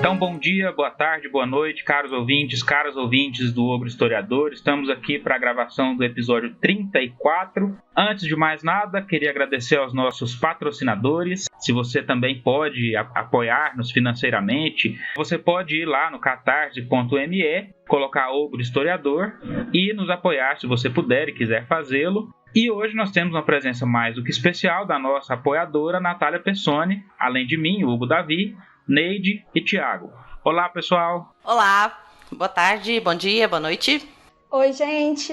Então, bom dia, boa tarde, boa noite, caros ouvintes, caras ouvintes do Ogro Historiador. Estamos aqui para a gravação do episódio 34. Antes de mais nada, queria agradecer aos nossos patrocinadores. Se você também pode apoiar-nos financeiramente, você pode ir lá no catarse.me, colocar Ogro Historiador e nos apoiar se você puder e quiser fazê-lo. E hoje nós temos uma presença mais do que especial da nossa apoiadora, Natália Pessoni, além de mim, Hugo Davi, Neide e Thiago. Olá, pessoal. Olá, boa tarde, bom dia, boa noite. Oi, gente.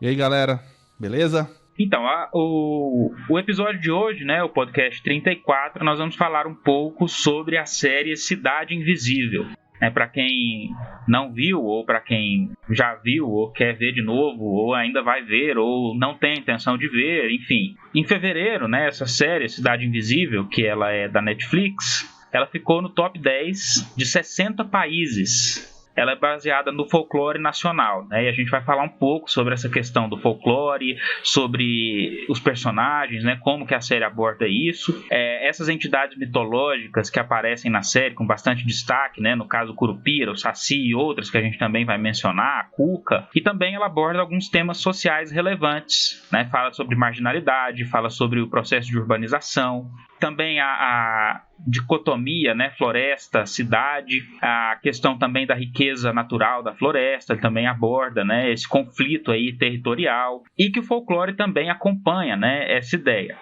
E aí, galera, beleza? Então, o episódio de hoje, né, o podcast 34, nós vamos falar um pouco sobre a série Cidade Invisível. Para quem não viu, ou para quem já viu, ou quer ver de novo, ou ainda vai ver, ou não tem intenção de ver, enfim. Em fevereiro, né, essa série Cidade Invisível, que ela é da Netflix, ela ficou no top 10 de 60 países. Ela é baseada no folclore nacional, né? E a gente vai falar um pouco sobre essa questão do folclore, sobre os personagens, né? Como que a série aborda isso. Essas entidades mitológicas que aparecem na série com bastante destaque, né? No caso o Curupira, o Saci e outras que a gente também vai mencionar, a Cuca. E também ela aborda alguns temas sociais relevantes, né? Fala sobre marginalidade, fala sobre o processo de urbanização. Também a dicotomia, né, floresta, cidade, a questão também da riqueza natural da floresta, ele também aborda, né, esse conflito aí territorial, e que o folclore também acompanha, né, essa ideia.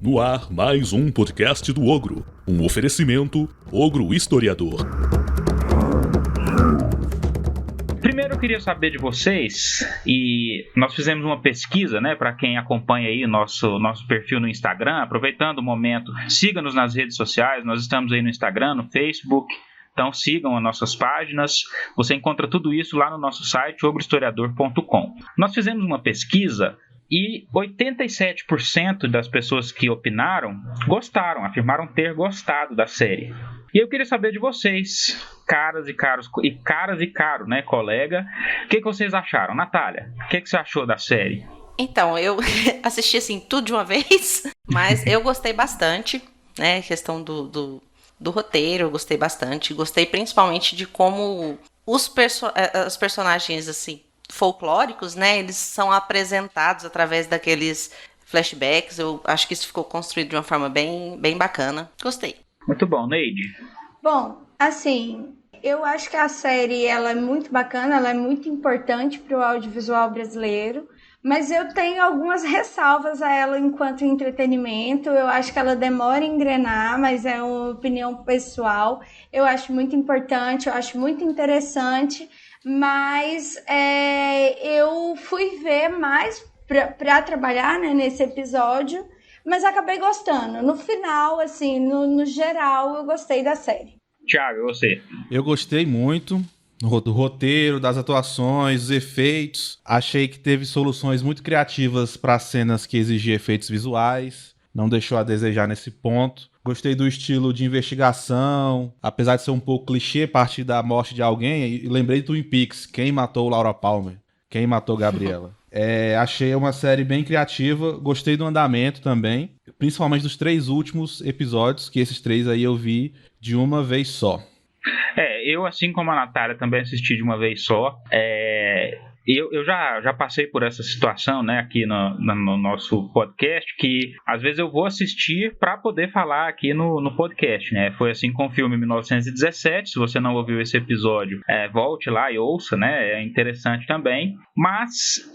No ar, mais um podcast do Ogro, um oferecimento Ogro Historiador. Primeiro eu queria saber de vocês, e nós fizemos uma pesquisa, né, para quem acompanha aí nosso perfil no Instagram, aproveitando o momento, siga-nos nas redes sociais, nós estamos aí no Instagram, no Facebook, então sigam as nossas páginas, você encontra tudo isso lá no nosso site, ogrohistoriador.com. Nós fizemos uma pesquisa e 87% das pessoas que opinaram gostaram, afirmaram ter gostado da série. E eu queria saber de vocês, caras e caro, né, colega, o que vocês acharam? Natália, o que você achou da série? Então, eu assisti assim tudo de uma vez, mas eu gostei bastante, né, questão do roteiro, eu gostei bastante, gostei principalmente de como os personagens, assim, folclóricos, né, eles são apresentados através daqueles flashbacks. Eu acho que isso ficou construído de uma forma bem bacana. Gostei. Muito bom, Neide. Bom, assim, eu acho que a série ela é muito bacana, ela é muito importante para o audiovisual brasileiro, mas eu tenho algumas ressalvas a ela enquanto entretenimento. Eu acho que ela demora em engrenar, mas é uma opinião pessoal. Eu acho muito importante, eu acho muito interessante, mas eu fui ver mais para trabalhar, né, nesse episódio, mas acabei gostando. No final, assim, no geral, eu gostei da série. Thiago, e você? Eu gostei muito do roteiro, das atuações, dos efeitos. Achei que teve soluções muito criativas para cenas que exigiam efeitos visuais. Não deixou a desejar nesse ponto. Gostei do estilo de investigação, apesar de ser um pouco clichê a partir da morte de alguém. E lembrei do Twin Peaks, quem matou Laura Palmer, quem matou Gabriela. Achei uma série bem criativa, gostei do andamento também, principalmente dos 3 últimos episódios, que esses 3 aí eu vi de uma vez só. Eu, assim como a Natália, também assisti de uma vez só. Eu já passei por essa situação, né, aqui no nosso podcast, que às vezes eu vou assistir para poder falar aqui no podcast, né? Foi assim com o filme 1917. Se você não ouviu esse episódio, volte lá e ouça, né? É interessante também. Mas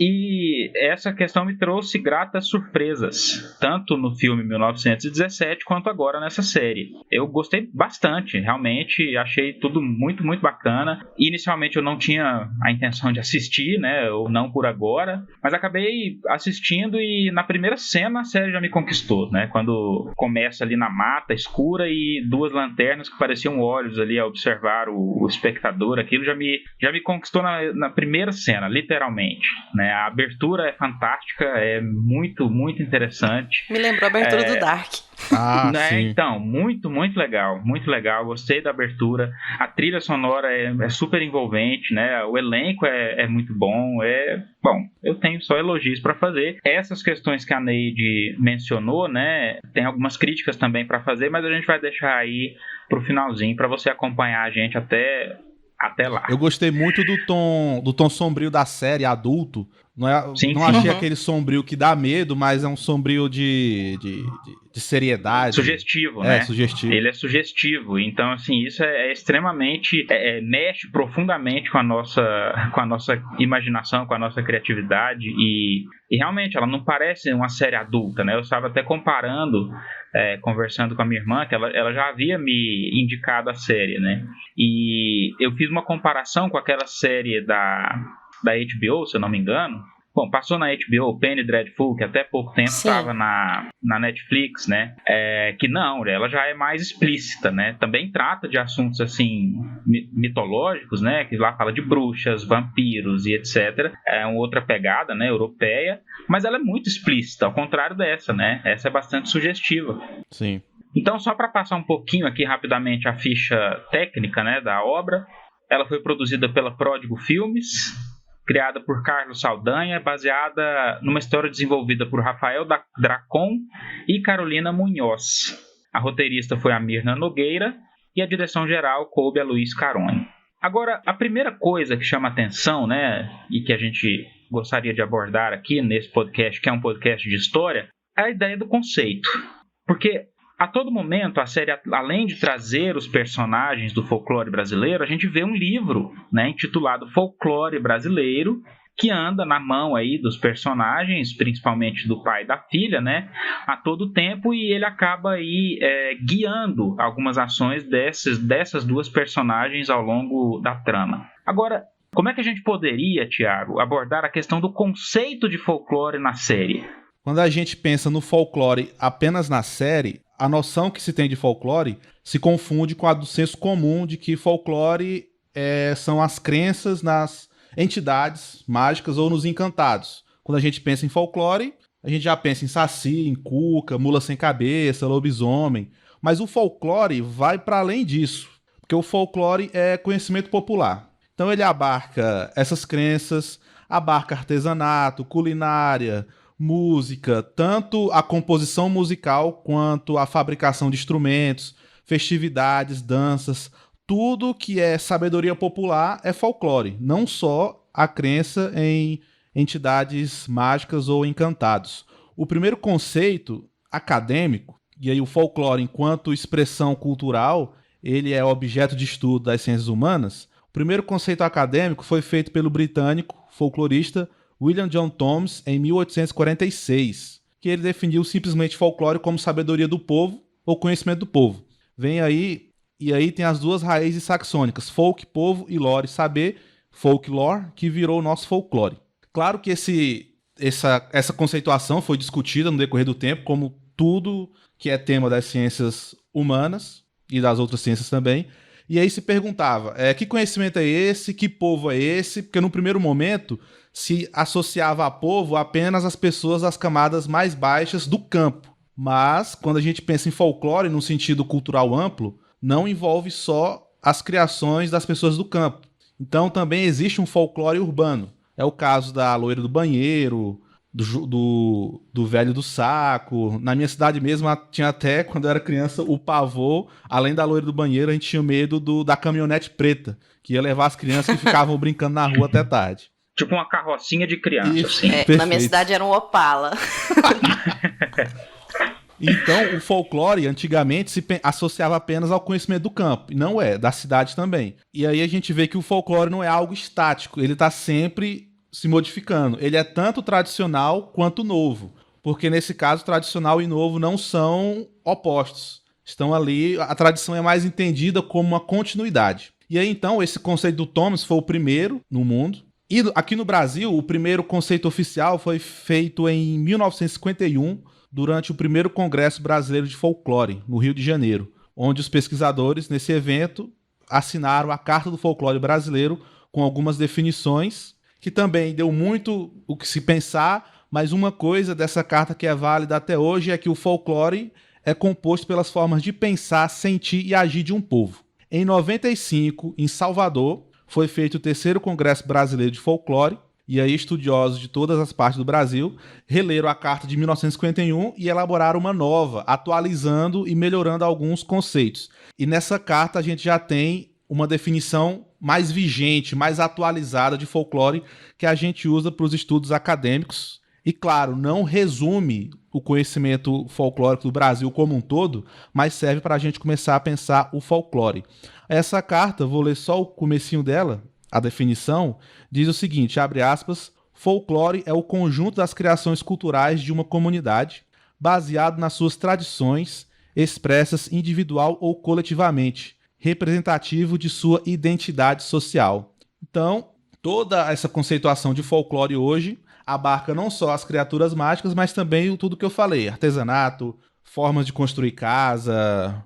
essa questão me trouxe gratas surpresas, tanto no filme 1917 quanto agora nessa série. Eu gostei bastante, realmente, achei tudo muito, muito bacana. Inicialmente eu não tinha a intenção de assistir, né, ou não por agora, mas acabei assistindo e na primeira cena a série já me conquistou, né, quando começa ali na mata escura e 2 lanternas que pareciam olhos ali a observar o espectador, aquilo já me conquistou na primeira cena, literalmente, né, a abertura é fantástica, é muito, muito interessante. Me lembrou a abertura do Dark. Ah, Né? sim. Então, muito, muito legal, muito legal. Gostei da abertura. A trilha sonora é super envolvente, né? O elenco é muito bom. Bom, eu tenho só elogios para fazer. Essas questões que a Neide mencionou, né? Tem algumas críticas também para fazer, mas a gente vai deixar aí pro finalzinho para você acompanhar a gente até lá. Eu gostei muito do tom sombrio da série, adulto. Sim, Não sim. achei aquele sombrio que dá medo, mas é um sombrio de seriedade. Sugestivo, né? Sugestivo. Ele é sugestivo. Então, assim, isso é extremamente... mexe profundamente com a nossa imaginação, com a nossa criatividade. E realmente, ela não parece uma série adulta, né? Eu estava até comparando, conversando com a minha irmã, que ela já havia me indicado a série, né? E eu fiz uma comparação com aquela série da HBO, se eu não me engano. Bom, passou na HBO, Penny Dreadful, que até pouco tempo estava na Netflix, né? Que não, ela já é mais explícita, né? Também trata de assuntos, assim, mitológicos, né? Que lá fala de bruxas, vampiros e etc. É uma outra pegada, né? Europeia. Mas ela é muito explícita, ao contrário dessa, né? Essa é bastante sugestiva. Sim. Então, só para passar um pouquinho aqui rapidamente a ficha técnica, né, da obra, ela foi produzida pela Pródigo Filmes, criada por Carlos Saldanha, baseada numa história desenvolvida por Rafael Dracon e Carolina Munhoz. A roteirista foi a Mirna Nogueira e a direção geral coube a Luiz Caronho. Agora, a primeira coisa que chama atenção, né, e que a gente gostaria de abordar aqui nesse podcast, que é um podcast de história, é a ideia do conceito. Porque a todo momento, a série, além de trazer os personagens do folclore brasileiro, a gente vê um livro, né, intitulado Folclore Brasileiro, que anda na mão aí dos personagens, principalmente do pai e da filha, né, a todo tempo, e ele acaba aí guiando algumas ações dessas duas personagens ao longo da trama. Agora, como é que a gente poderia, Thiago, abordar a questão do conceito de folclore na série? Quando a gente pensa no folclore apenas na série, a noção que se tem de folclore se confunde com a do senso comum de que folclore são as crenças nas entidades mágicas ou nos encantados. Quando a gente pensa em folclore, a gente já pensa em saci, em cuca, mula sem cabeça, lobisomem. Mas o folclore vai para além disso, porque o folclore é conhecimento popular. Então ele abarca essas crenças, abarca artesanato, culinária, música, tanto a composição musical quanto a fabricação de instrumentos, festividades, danças, tudo que é sabedoria popular é folclore, não só a crença em entidades mágicas ou encantados. O primeiro conceito acadêmico, e aí o folclore enquanto expressão cultural, ele é objeto de estudo das ciências humanas. O primeiro conceito acadêmico foi feito pelo britânico folclorista William John Thomas, em 1846, que ele definiu simplesmente folclore como sabedoria do povo ou conhecimento do povo. Vem aí, e aí tem as duas raízes saxônicas, folk, povo, e lore, saber, folklore, que virou o nosso folclore. Claro que essa conceituação foi discutida no decorrer do tempo, como tudo que é tema das ciências humanas e das outras ciências também. E aí se perguntava, que conhecimento é esse, que povo é esse? Porque no primeiro momento se associava a povo apenas as pessoas das camadas mais baixas do campo. Mas, quando a gente pensa em folclore no sentido cultural amplo, não envolve só as criações das pessoas do campo. Então também existe um folclore urbano. É o caso da loira do banheiro, do velho do saco. Na minha cidade mesmo tinha até, quando eu era criança, o pavor. Além da loira do banheiro, a gente tinha medo da caminhonete preta, que ia levar as crianças que ficavam brincando na rua até tarde. Tipo uma carrocinha de criança, Isso, assim. Na minha cidade era um Opala. Então, o folclore, antigamente, se associava apenas ao conhecimento do campo. E não da cidade também. E aí a gente vê que o folclore não é algo estático. Ele está sempre se modificando. Ele é tanto tradicional quanto novo. Porque, nesse caso, tradicional e novo não são opostos. Estão ali, a tradição é mais entendida como uma continuidade. E aí, então, esse conceito do Thomas foi o primeiro no mundo. E aqui no Brasil, o primeiro conceito oficial foi feito em 1951, durante o primeiro Congresso Brasileiro de Folclore, no Rio de Janeiro, onde os pesquisadores, nesse evento, assinaram a Carta do Folclore Brasileiro com algumas definições, que também deu muito o que se pensar, mas uma coisa dessa carta que é válida até hoje é que o folclore é composto pelas formas de pensar, sentir e agir de um povo. Em 95, em Salvador, foi feito o 3º Congresso Brasileiro de Folclore, e aí estudiosos de todas as partes do Brasil releram a Carta de 1951 e elaboraram uma nova, atualizando e melhorando alguns conceitos. E nessa carta a gente já tem uma definição mais vigente, mais atualizada de folclore que a gente usa para os estudos acadêmicos. E claro, não resume o conhecimento folclórico do Brasil como um todo, mas serve para a gente começar a pensar o folclore. Essa carta, vou ler só o comecinho dela. A definição diz o seguinte, abre aspas, folclore é o conjunto das criações culturais de uma comunidade, baseado nas suas tradições, expressas individual ou coletivamente, representativo de sua identidade social. Então, toda essa conceituação de folclore hoje abarca não só as criaturas mágicas, mas também tudo que eu falei, artesanato, formas de construir casa,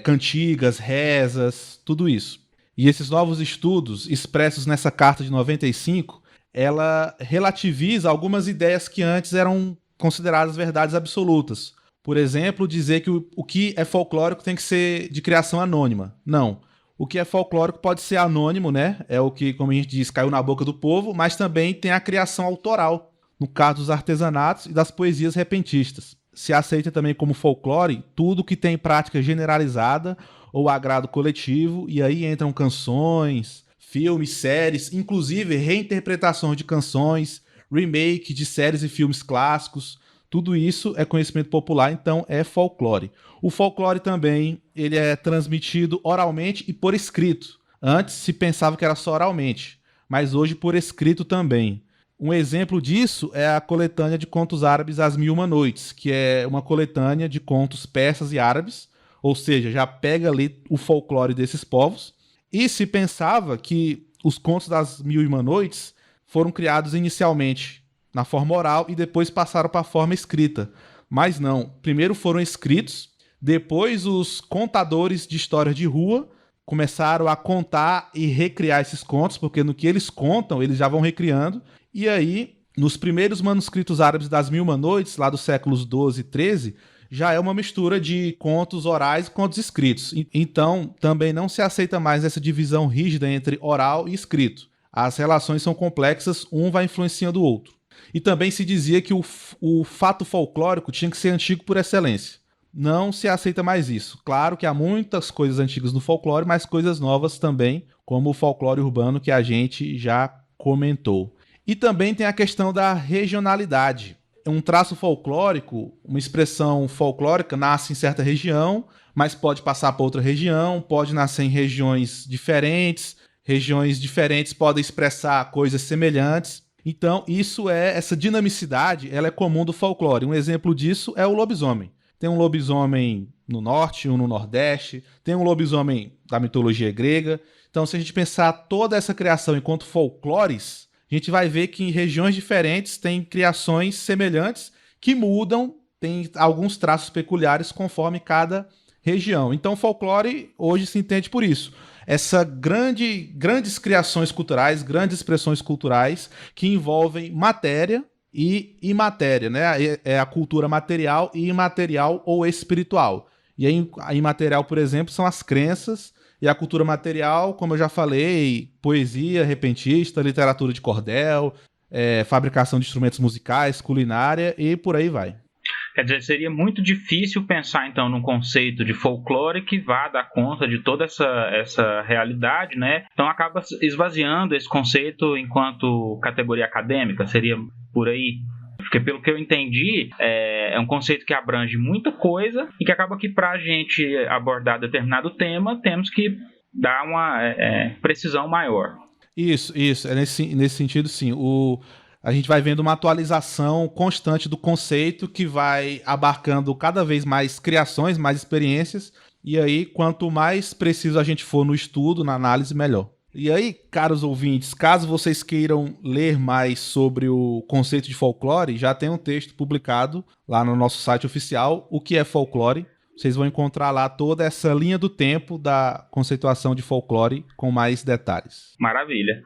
cantigas, rezas, tudo isso. E esses novos estudos, expressos nessa carta de 95, ela relativiza algumas ideias que antes eram consideradas verdades absolutas. Por exemplo, dizer que o que é folclórico tem que ser de criação anônima. Não. O que é folclórico pode ser anônimo, né? É o que, como a gente diz, caiu na boca do povo, mas também tem a criação autoral, no caso dos artesanatos e das poesias repentistas. Se aceita também como folclore tudo que tem prática generalizada ou agrado coletivo, e aí entram canções, filmes, séries, inclusive reinterpretações de canções, remake de séries e filmes clássicos. Tudo isso é conhecimento popular, então é folclore. O folclore também ele é transmitido oralmente e por escrito. Antes se pensava que era só oralmente, mas hoje por escrito também. Um exemplo disso é a coletânea de contos árabes As Mil e Uma Noites, que é uma coletânea de contos persas e árabes, ou seja, já pega ali o folclore desses povos. E se pensava que os contos das Mil e Uma Noites foram criados inicialmente na forma oral e depois passaram para a forma escrita. Mas não, primeiro foram escritos, depois os contadores de histórias de rua começaram a contar e recriar esses contos, porque no que eles contam, eles já vão recriando. E aí, nos primeiros manuscritos árabes das Mil e Uma Noites, lá dos séculos 12 e 13, já é uma mistura de contos orais e contos escritos. Então, também não se aceita mais essa divisão rígida entre oral e escrito. As relações são complexas, um vai influenciando o outro. E também se dizia que o fato folclórico tinha que ser antigo por excelência. Não se aceita mais isso. Claro que há muitas coisas antigas no folclore, mas coisas novas também, como o folclore urbano que a gente já comentou. E também tem a questão da regionalidade. Um traço folclórico, uma expressão folclórica, nasce em certa região, mas pode passar para outra região, pode nascer em regiões diferentes podem expressar coisas semelhantes. Então, essa dinamicidade, ela é comum do folclore. Um exemplo disso é o lobisomem. Tem um lobisomem no norte, um no nordeste, tem um lobisomem da mitologia grega. Então, se a gente pensar toda essa criação enquanto folclores, a gente vai ver que em regiões diferentes tem criações semelhantes que mudam, tem alguns traços peculiares conforme cada região. Então, o folclore hoje se entende por isso. Essa grandes criações culturais, grandes expressões culturais que envolvem matéria e imatéria, né? É a cultura material e imaterial ou espiritual. E aí, a imaterial, por exemplo, são as crenças, e a cultura material, como eu já falei, poesia repentista, literatura de cordel, fabricação de instrumentos musicais, culinária e por aí vai. Quer dizer, seria muito difícil pensar, então, num conceito de folclore que vá dar conta de toda essa realidade, né? Então, acaba esvaziando esse conceito enquanto categoria acadêmica, seria por aí? Porque, pelo que eu entendi, é um conceito que abrange muita coisa e que acaba que, para a gente abordar determinado tema, temos que dar uma precisão maior. Isso. Nesse sentido, sim. A gente vai vendo uma atualização constante do conceito que vai abarcando cada vez mais criações, mais experiências. E aí, quanto mais preciso a gente for no estudo, na análise, melhor. E aí, caros ouvintes, caso vocês queiram ler mais sobre o conceito de folclore, já tem um texto publicado lá no nosso site oficial, O que é Folclore. Vocês vão encontrar lá toda essa linha do tempo da conceituação de folclore com mais detalhes. Maravilha.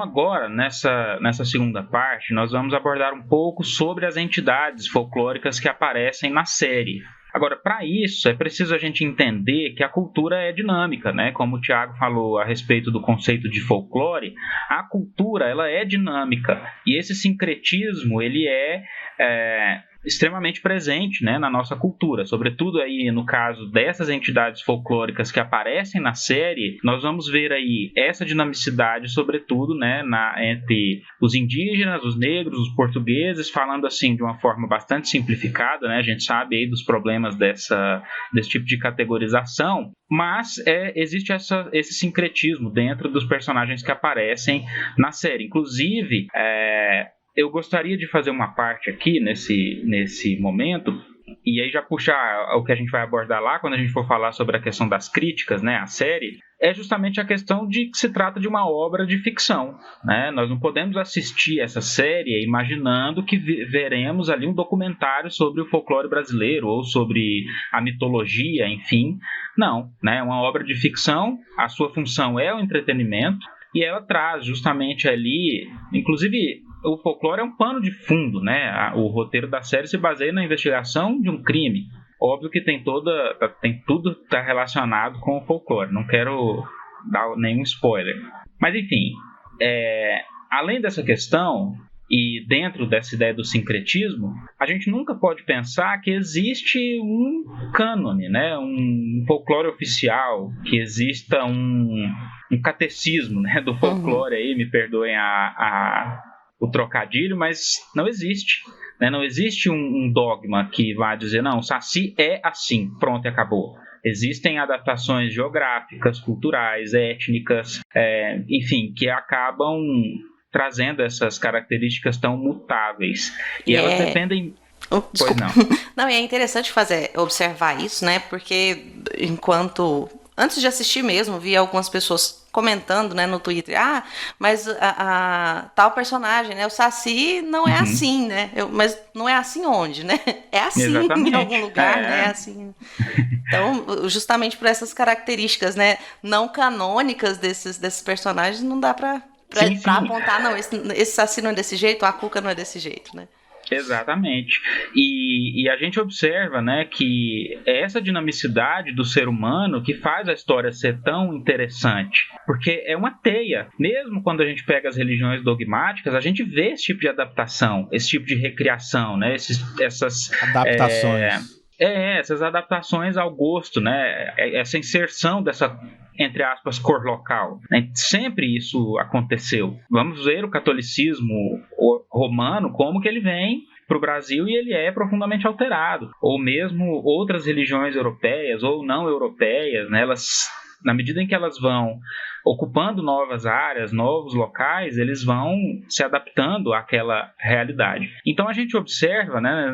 agora, nessa segunda parte, nós vamos abordar um pouco sobre as entidades folclóricas que aparecem na série. Agora, para isso, é preciso a gente entender que a cultura é dinâmica, né? Como o Thiago falou a respeito do conceito de folclore, a cultura ela é dinâmica e esse sincretismo ele é extremamente presente, né, na nossa cultura, sobretudo aí no caso dessas entidades folclóricas que aparecem na série. Nós vamos ver aí essa dinamicidade, sobretudo, né, entre os indígenas, os negros, os portugueses, falando assim de uma forma bastante simplificada, né? A gente sabe aí dos problemas desse tipo de categorização, mas existe esse sincretismo dentro dos personagens que aparecem na série. Inclusive, eu gostaria de fazer uma parte aqui nesse momento, e aí já puxar o que a gente vai abordar lá quando a gente for falar sobre a questão das críticas, né, à série, é justamente a questão de que se trata de uma obra de ficção, né? Nós não podemos assistir essa série imaginando que veremos ali um documentário sobre o folclore brasileiro ou sobre a mitologia, enfim. Não, né? É uma obra de ficção, a sua função é o entretenimento, e ela traz justamente ali, inclusive o folclore é um pano de fundo, né? O roteiro da série se baseia na investigação de um crime. Óbvio que tudo está relacionado com o folclore, não quero dar nenhum spoiler. Mas enfim, além dessa questão, e dentro dessa ideia do sincretismo, a gente nunca pode pensar que existe um cânone, né? Um folclore oficial, que exista um catecismo, né, do folclore aí, me perdoem o trocadilho, mas não existe, né? Não existe um dogma que vá dizer, não, o Saci é assim, pronto e acabou. Existem adaptações geográficas, culturais, étnicas, enfim, que acabam trazendo essas características tão mutáveis. E elas dependem... Desculpa. Pois não. Não, e é interessante observar isso, né? Porque antes de assistir mesmo, vi algumas pessoas comentando, né, no Twitter, mas a tal personagem, né, o Saci não é assim, né? Mas não é assim onde, né? É assim Exatamente. Em algum lugar, né? É assim. Então, justamente por essas características, né, não canônicas desses personagens, não dá pra apontar, não, esse Saci não é desse jeito, a Cuca não é desse jeito, né? Exatamente. E a gente observa, né, que é essa dinamicidade do ser humano que faz a história ser tão interessante. Porque é uma teia. Mesmo quando a gente pega as religiões dogmáticas, a gente vê esse tipo de adaptação, esse tipo de recriação, né, essas adaptações. Essas adaptações ao gosto, né, essa inserção dessa, entre aspas, cor local. Sempre isso aconteceu. Vamos ver o catolicismo romano, como que ele vem para o Brasil e ele é profundamente alterado. Ou mesmo outras religiões europeias ou não europeias, né, elas, na medida em que elas vão ocupando novas áreas, novos locais, eles vão se adaptando àquela realidade. Então a gente observa, né,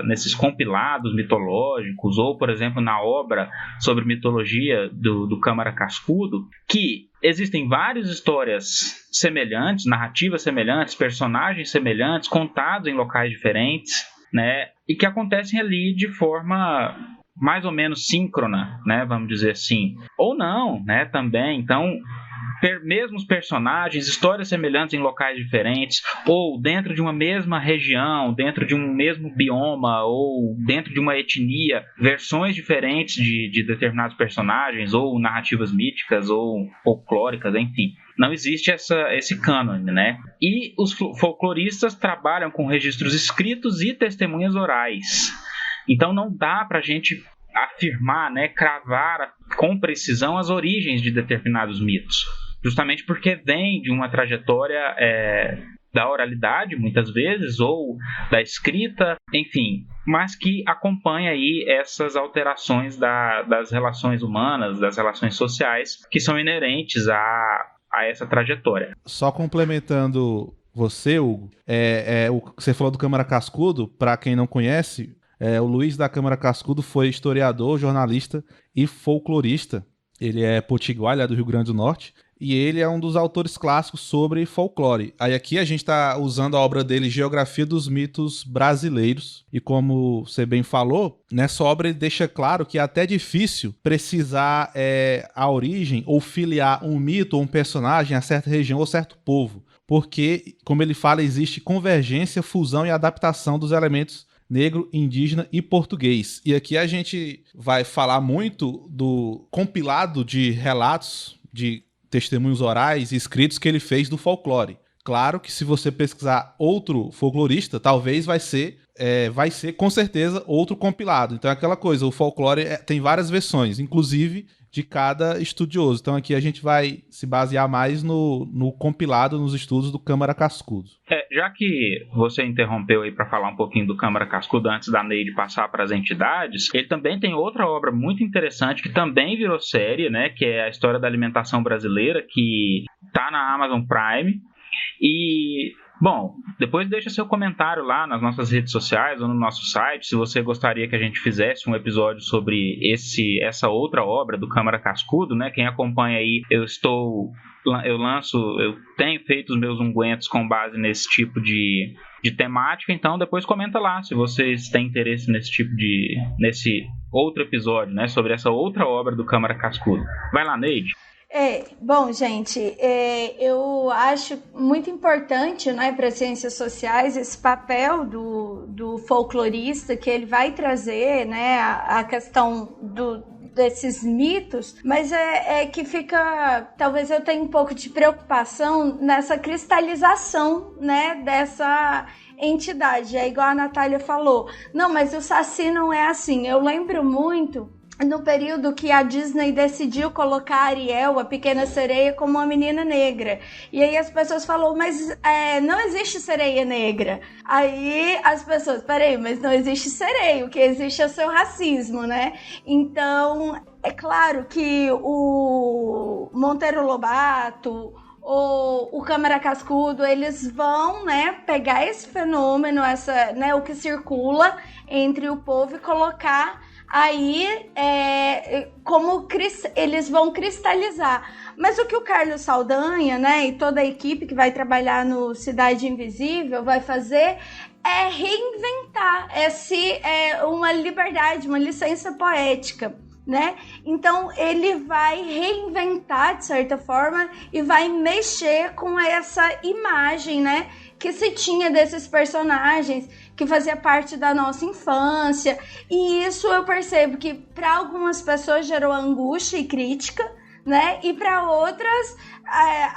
nesses compilados mitológicos, ou por exemplo na obra sobre mitologia do Câmara Cascudo, que existem várias histórias semelhantes, narrativas semelhantes, personagens semelhantes, contados em locais diferentes, né, e que acontecem ali de forma mais ou menos síncrona, né, vamos dizer assim, ou não, né, também. Então, mesmos personagens, histórias semelhantes em locais diferentes, ou dentro de uma mesma região, dentro de um mesmo bioma, ou dentro de uma etnia, versões diferentes de determinados personagens, ou narrativas míticas, ou folclóricas, enfim. Não existe esse cânone, né? E os folcloristas trabalham com registros escritos e testemunhas orais. Então não dá para a gente afirmar, né, cravar com precisão as origens de determinados mitos, justamente porque vem de uma trajetória da oralidade, muitas vezes, ou da escrita, enfim, mas que acompanha aí essas alterações das relações humanas, das relações sociais, que são inerentes a essa trajetória. Só complementando você, Hugo, você falou do Câmara Cascudo, para quem não conhece, o Luiz da Câmara Cascudo foi historiador, jornalista e folclorista. Ele é potiguar, ele é do Rio Grande do Norte. e ele é um dos autores clássicos sobre folclore. Aí aqui a gente está usando a obra dele, Geografia dos Mitos Brasileiros, e como você bem falou, nessa obra ele deixa claro que é até difícil precisar a origem ou filiar um mito ou um personagem a certa região ou certo povo, porque, como ele fala, existe convergência, fusão e adaptação dos elementos negro, indígena e português. E aqui a gente vai falar muito do compilado de relatos, de testemunhos orais e escritos que ele fez do folclore. Claro que se você pesquisar outro folclorista, talvez vai ser com certeza outro compilado. Então é aquela coisa, o folclore tem várias versões, inclusive de cada estudioso. Então aqui a gente vai se basear mais no compilado, nos estudos do Câmara Cascudo. Já que você interrompeu aí para falar um pouquinho do Câmara Cascudo antes da Neide passar para as entidades, ele também tem outra obra muito interessante que também virou série, né, que é a História da Alimentação Brasileira, que está na Amazon Prime. E, bom, depois deixa seu comentário lá nas nossas redes sociais ou no nosso site, se você gostaria que a gente fizesse um episódio sobre essa outra obra do Câmara Cascudo, né? Quem acompanha aí, eu tenho feito os meus ungüentos com base nesse tipo de temática, então depois comenta lá se vocês têm interesse nesse outro episódio, né? Sobre essa outra obra do Câmara Cascudo. Vai lá, Neide. Bom, gente, eu acho muito importante, né, para as ciências sociais esse papel do folclorista, que ele vai trazer, né, a questão desses mitos, mas que fica, talvez eu tenha um pouco de preocupação nessa cristalização, né, dessa entidade. É igual a Natália falou, não, mas o Saci não é assim. Eu lembro muito no período que a Disney decidiu colocar a Ariel, a pequena sereia, como uma menina negra. E aí as pessoas falaram, mas não existe sereia negra. Aí as pessoas, peraí, mas não existe sereia, o que existe é o seu racismo, né? Então, é claro que o Monteiro Lobato, o Câmara Cascudo, eles vão, né, pegar esse fenômeno, o que circula entre o povo e colocar aí, como eles vão cristalizar. Mas o que o Carlos Saldanha, né, e toda a equipe que vai trabalhar no Cidade Invisível vai fazer é reinventar uma liberdade, uma licença poética, né? Então ele vai reinventar de certa forma e vai mexer com essa imagem, né, que se tinha desses personagens que fazia parte da nossa infância. E isso eu percebo que para algumas pessoas gerou angústia e crítica, né? E para outras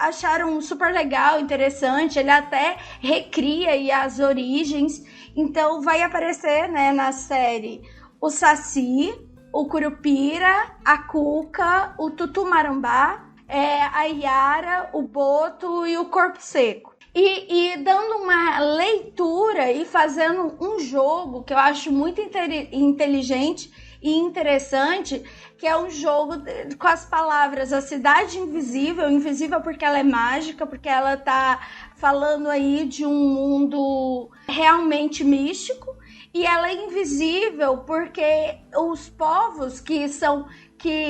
acharam super legal, interessante. Ele até recria aí as origens. Então vai aparecer, né, na série o Saci, o Curupira, a Cuca, o Tutumarambá, a Yara, o Boto e o Corpo Seco. E dando uma leitura e fazendo um jogo que eu acho muito inteligente e interessante, que é um jogo com as palavras a cidade invisível, invisível porque ela é mágica, porque ela tá falando aí de um mundo realmente místico, e ela é invisível porque os povos que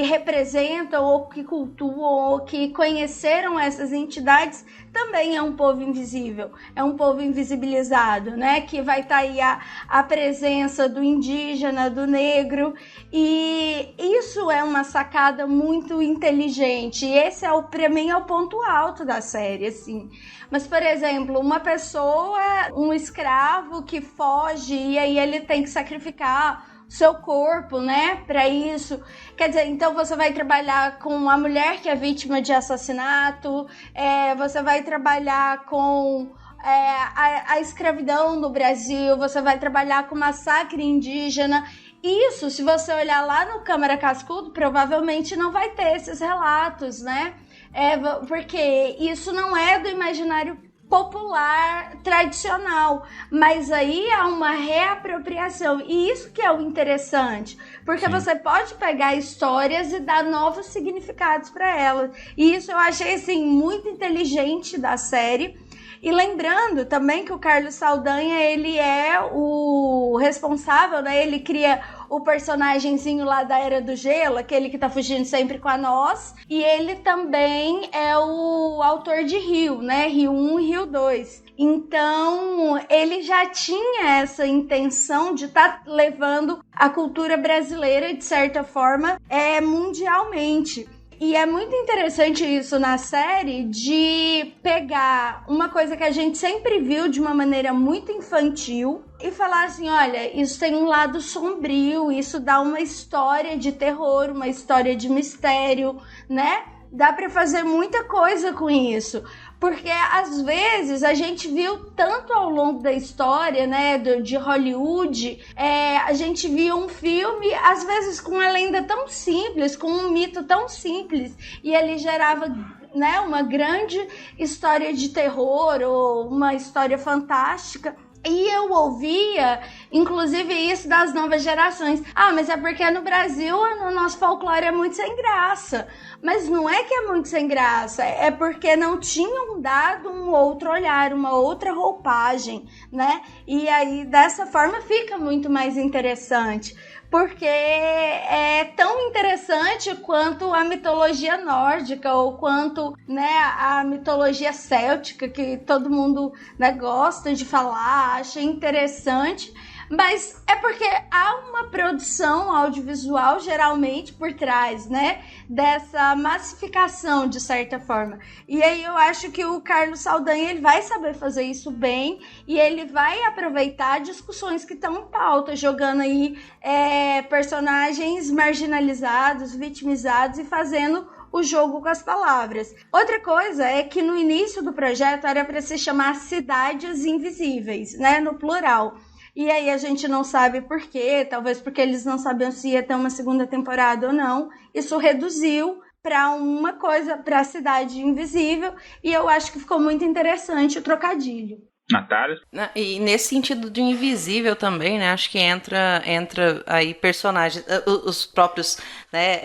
representam ou que cultuam ou que conheceram essas entidades também é um povo invisível, é um povo invisibilizado, né? Que vai estar aí a presença do indígena, do negro, e isso é uma sacada muito inteligente. E esse para mim é o ponto alto da série, assim. Mas, por exemplo, uma pessoa, um escravo que foge e aí ele tem que sacrificar seu corpo, né, para isso. Quer dizer, então você vai trabalhar com a mulher que é vítima de assassinato, você vai trabalhar com a escravidão no Brasil, você vai trabalhar com massacre indígena. Isso, se você olhar lá no Câmara Cascudo, provavelmente não vai ter esses relatos, né? Porque isso não é do imaginário popular tradicional, mas aí há uma reapropriação, e isso que é o interessante, porque você pode pegar histórias e dar novos significados para elas, e isso eu achei assim muito inteligente da série. E lembrando também que o Carlos Saldanha, ele é o responsável, né? Ele cria o personagemzinho lá da Era do Gelo, aquele que tá fugindo sempre com a Nós, e ele também é o autor de Rio, né? Rio 1 e Rio 2. Então, ele já tinha essa intenção de estar levando a cultura brasileira, de certa forma, mundialmente. E é muito interessante isso na série, de pegar uma coisa que a gente sempre viu de uma maneira muito infantil e falar assim, olha, isso tem um lado sombrio, isso dá uma história de terror, uma história de mistério, né? Dá pra fazer muita coisa com isso. Porque, às vezes, a gente viu tanto ao longo da história, né, de Hollywood, a gente viu um filme, às vezes, com uma lenda tão simples, com um mito tão simples, e ele gerava, né, uma grande história de terror ou uma história fantástica. E eu ouvia, inclusive, isso das novas gerações. Ah, mas é porque no Brasil o nosso folclore é muito sem graça. Mas não é que é muito sem graça, é porque não tinham dado um outro olhar, uma outra roupagem, né? E aí, dessa forma, fica muito mais interessante. Porque é tão interessante quanto a mitologia nórdica ou quanto, né, a mitologia céltica, que todo mundo, né, gosta de falar, acha interessante. Mas é porque há uma produção audiovisual geralmente por trás, né, dessa massificação, de certa forma. E aí eu acho que o Carlos Saldanha, ele vai saber fazer isso bem e ele vai aproveitar discussões que estão em pauta, jogando aí personagens marginalizados, vitimizados e fazendo o jogo com as palavras. Outra coisa é que no início do projeto era para se chamar Cidades Invisíveis, né, no plural. E aí a gente não sabe por quê, talvez porque eles não sabiam se ia ter uma segunda temporada ou não. Isso reduziu para uma coisa, para a Cidade Invisível, e eu acho que ficou muito interessante o trocadilho. Natália? E nesse sentido do invisível também, né? Acho que entra aí personagens, os próprios, né,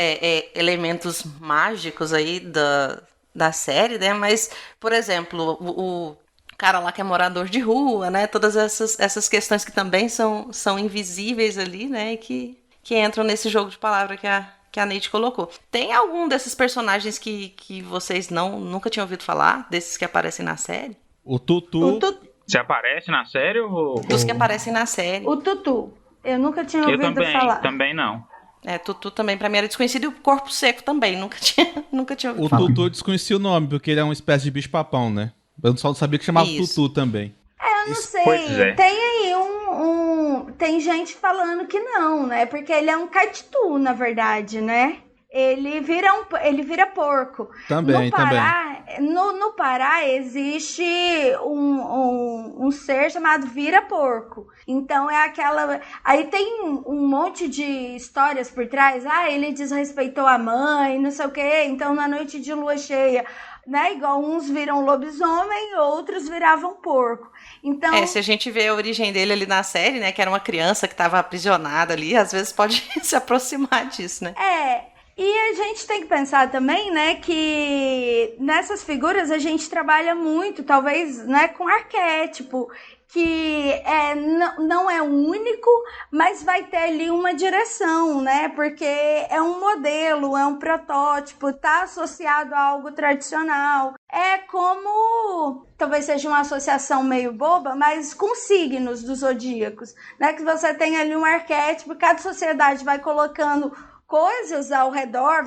elementos mágicos aí da série, né? Mas, por exemplo, o cara lá que é morador de rua, né? Todas essas questões que também são invisíveis ali, né? E que entram nesse jogo de palavra que a Neide colocou. Tem algum desses personagens que vocês nunca tinham ouvido falar? Desses que aparecem na série? O Tutu. Você aparece na série ou... Dos que aparecem na série. O Tutu. Eu nunca tinha ouvido falar. Eu também não. Tutu também pra mim era desconhecido, e o Corpo Seco também. Nunca tinha ouvido falar. O Tutu eu desconhecia o nome, porque ele é uma espécie de bicho-papão, né? Eu só não sabia que chamava Isso. Tutu também. Eu não sei. Pois é. Tem aí tem gente falando que não, né? Porque ele é um catitu, na verdade, né? Ele vira porco. Também. No Pará existe um ser chamado vira-porco. Então é aquela... Aí tem um monte de histórias por trás. Ah, ele desrespeitou a mãe, não sei o quê. Então na noite de lua cheia... Né? Igual uns viram lobisomem, outros viravam porco. Então, se a gente vê a origem dele ali na série, né? Que era uma criança que estava aprisionada ali, às vezes pode se aproximar disso, né? E a gente tem que pensar também, né, que nessas figuras a gente trabalha muito, talvez, né, com arquétipo, que não é único, mas vai ter ali uma direção, né? Porque é um modelo, é um protótipo, tá associado a algo tradicional. É como, talvez seja uma associação meio boba, mas com signos dos zodíacos, né? Que você tem ali um arquétipo, cada sociedade vai colocando coisas ao redor,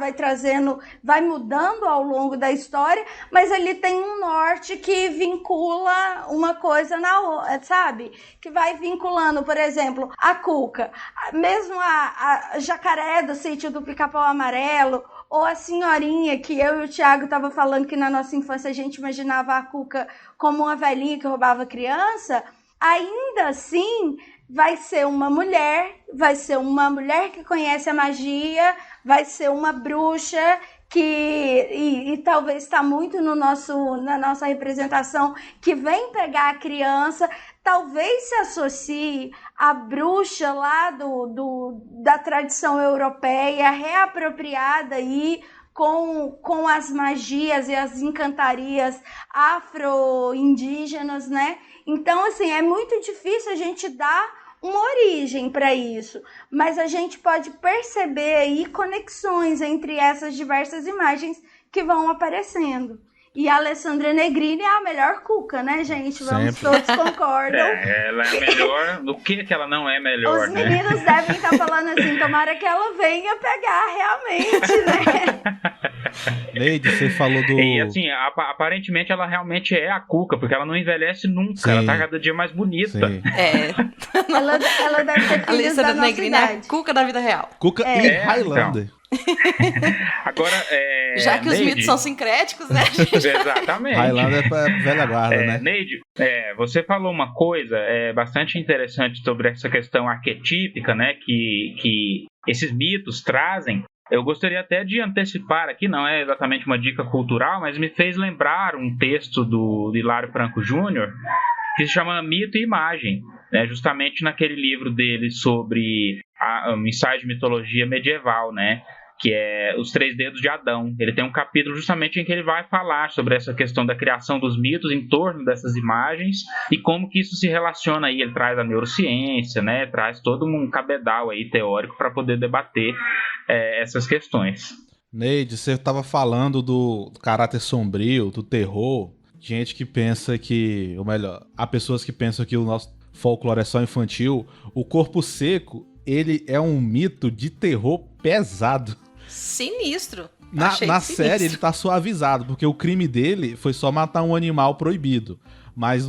vai mudando ao longo da história, mas ali tem um norte que vincula uma coisa na outra, sabe? Que vai vinculando, por exemplo, a Cuca, mesmo a jacaré do Sítio do Pica-Pau Amarelo, ou a senhorinha que eu e o Thiago tava falando que na nossa infância a gente imaginava a Cuca como uma velhinha que roubava criança, ainda assim... vai ser uma mulher que conhece a magia, vai ser uma bruxa e talvez está muito na nossa representação, que vem pegar a criança, talvez se associe à bruxa lá da tradição europeia, reapropriada aí com as magias e as encantarias afro-indígenas, né? Então, assim, é muito difícil a gente dar uma origem para isso, mas a gente pode perceber aí conexões entre essas diversas imagens que vão aparecendo. E a Alessandra Negrini é a melhor cuca, né, gente? Vamos, todos concordam. Ela é a melhor. Do que ela não é melhor, Os meninos devem estar falando assim, tomara que ela venha pegar realmente, né? Neide, você falou do... E assim, aparentemente ela realmente é a cuca, porque ela não envelhece nunca. Sim. Ela tá cada dia mais bonita. Sim. Ela deve ter filhos da nossa idade. É a cuca da vida real. Cuca e Highlander. Então. Agora, já que Neide, os mitos são sincréticos, né? Exatamente. Highlander é pra velha guarda, né? Neide, você falou uma coisa bastante interessante sobre essa questão arquetípica, né? Que esses mitos trazem. Eu gostaria até de antecipar aqui, não é exatamente uma dica cultural, mas me fez lembrar um texto do Hilário Franco Júnior, que se chama Mito e Imagem, né? Justamente naquele livro dele sobre um ensaio de mitologia medieval, né? Que é Os Três Dedos de Adão. Ele tem um capítulo justamente em que ele vai falar sobre essa questão da criação dos mitos em torno dessas imagens e como que isso se relaciona aí. Ele traz a neurociência, né? Traz todo um cabedal aí teórico para poder debater essas questões. Neide, você estava falando do caráter sombrio, do terror. Gente que pensa que, ou melhor, há pessoas que pensam que o nosso folclore é só infantil. O Corpo Seco, ele é um mito de terror pesado. Sinistro. Na série ele tá suavizado, porque o crime dele foi só matar um animal proibido. Mas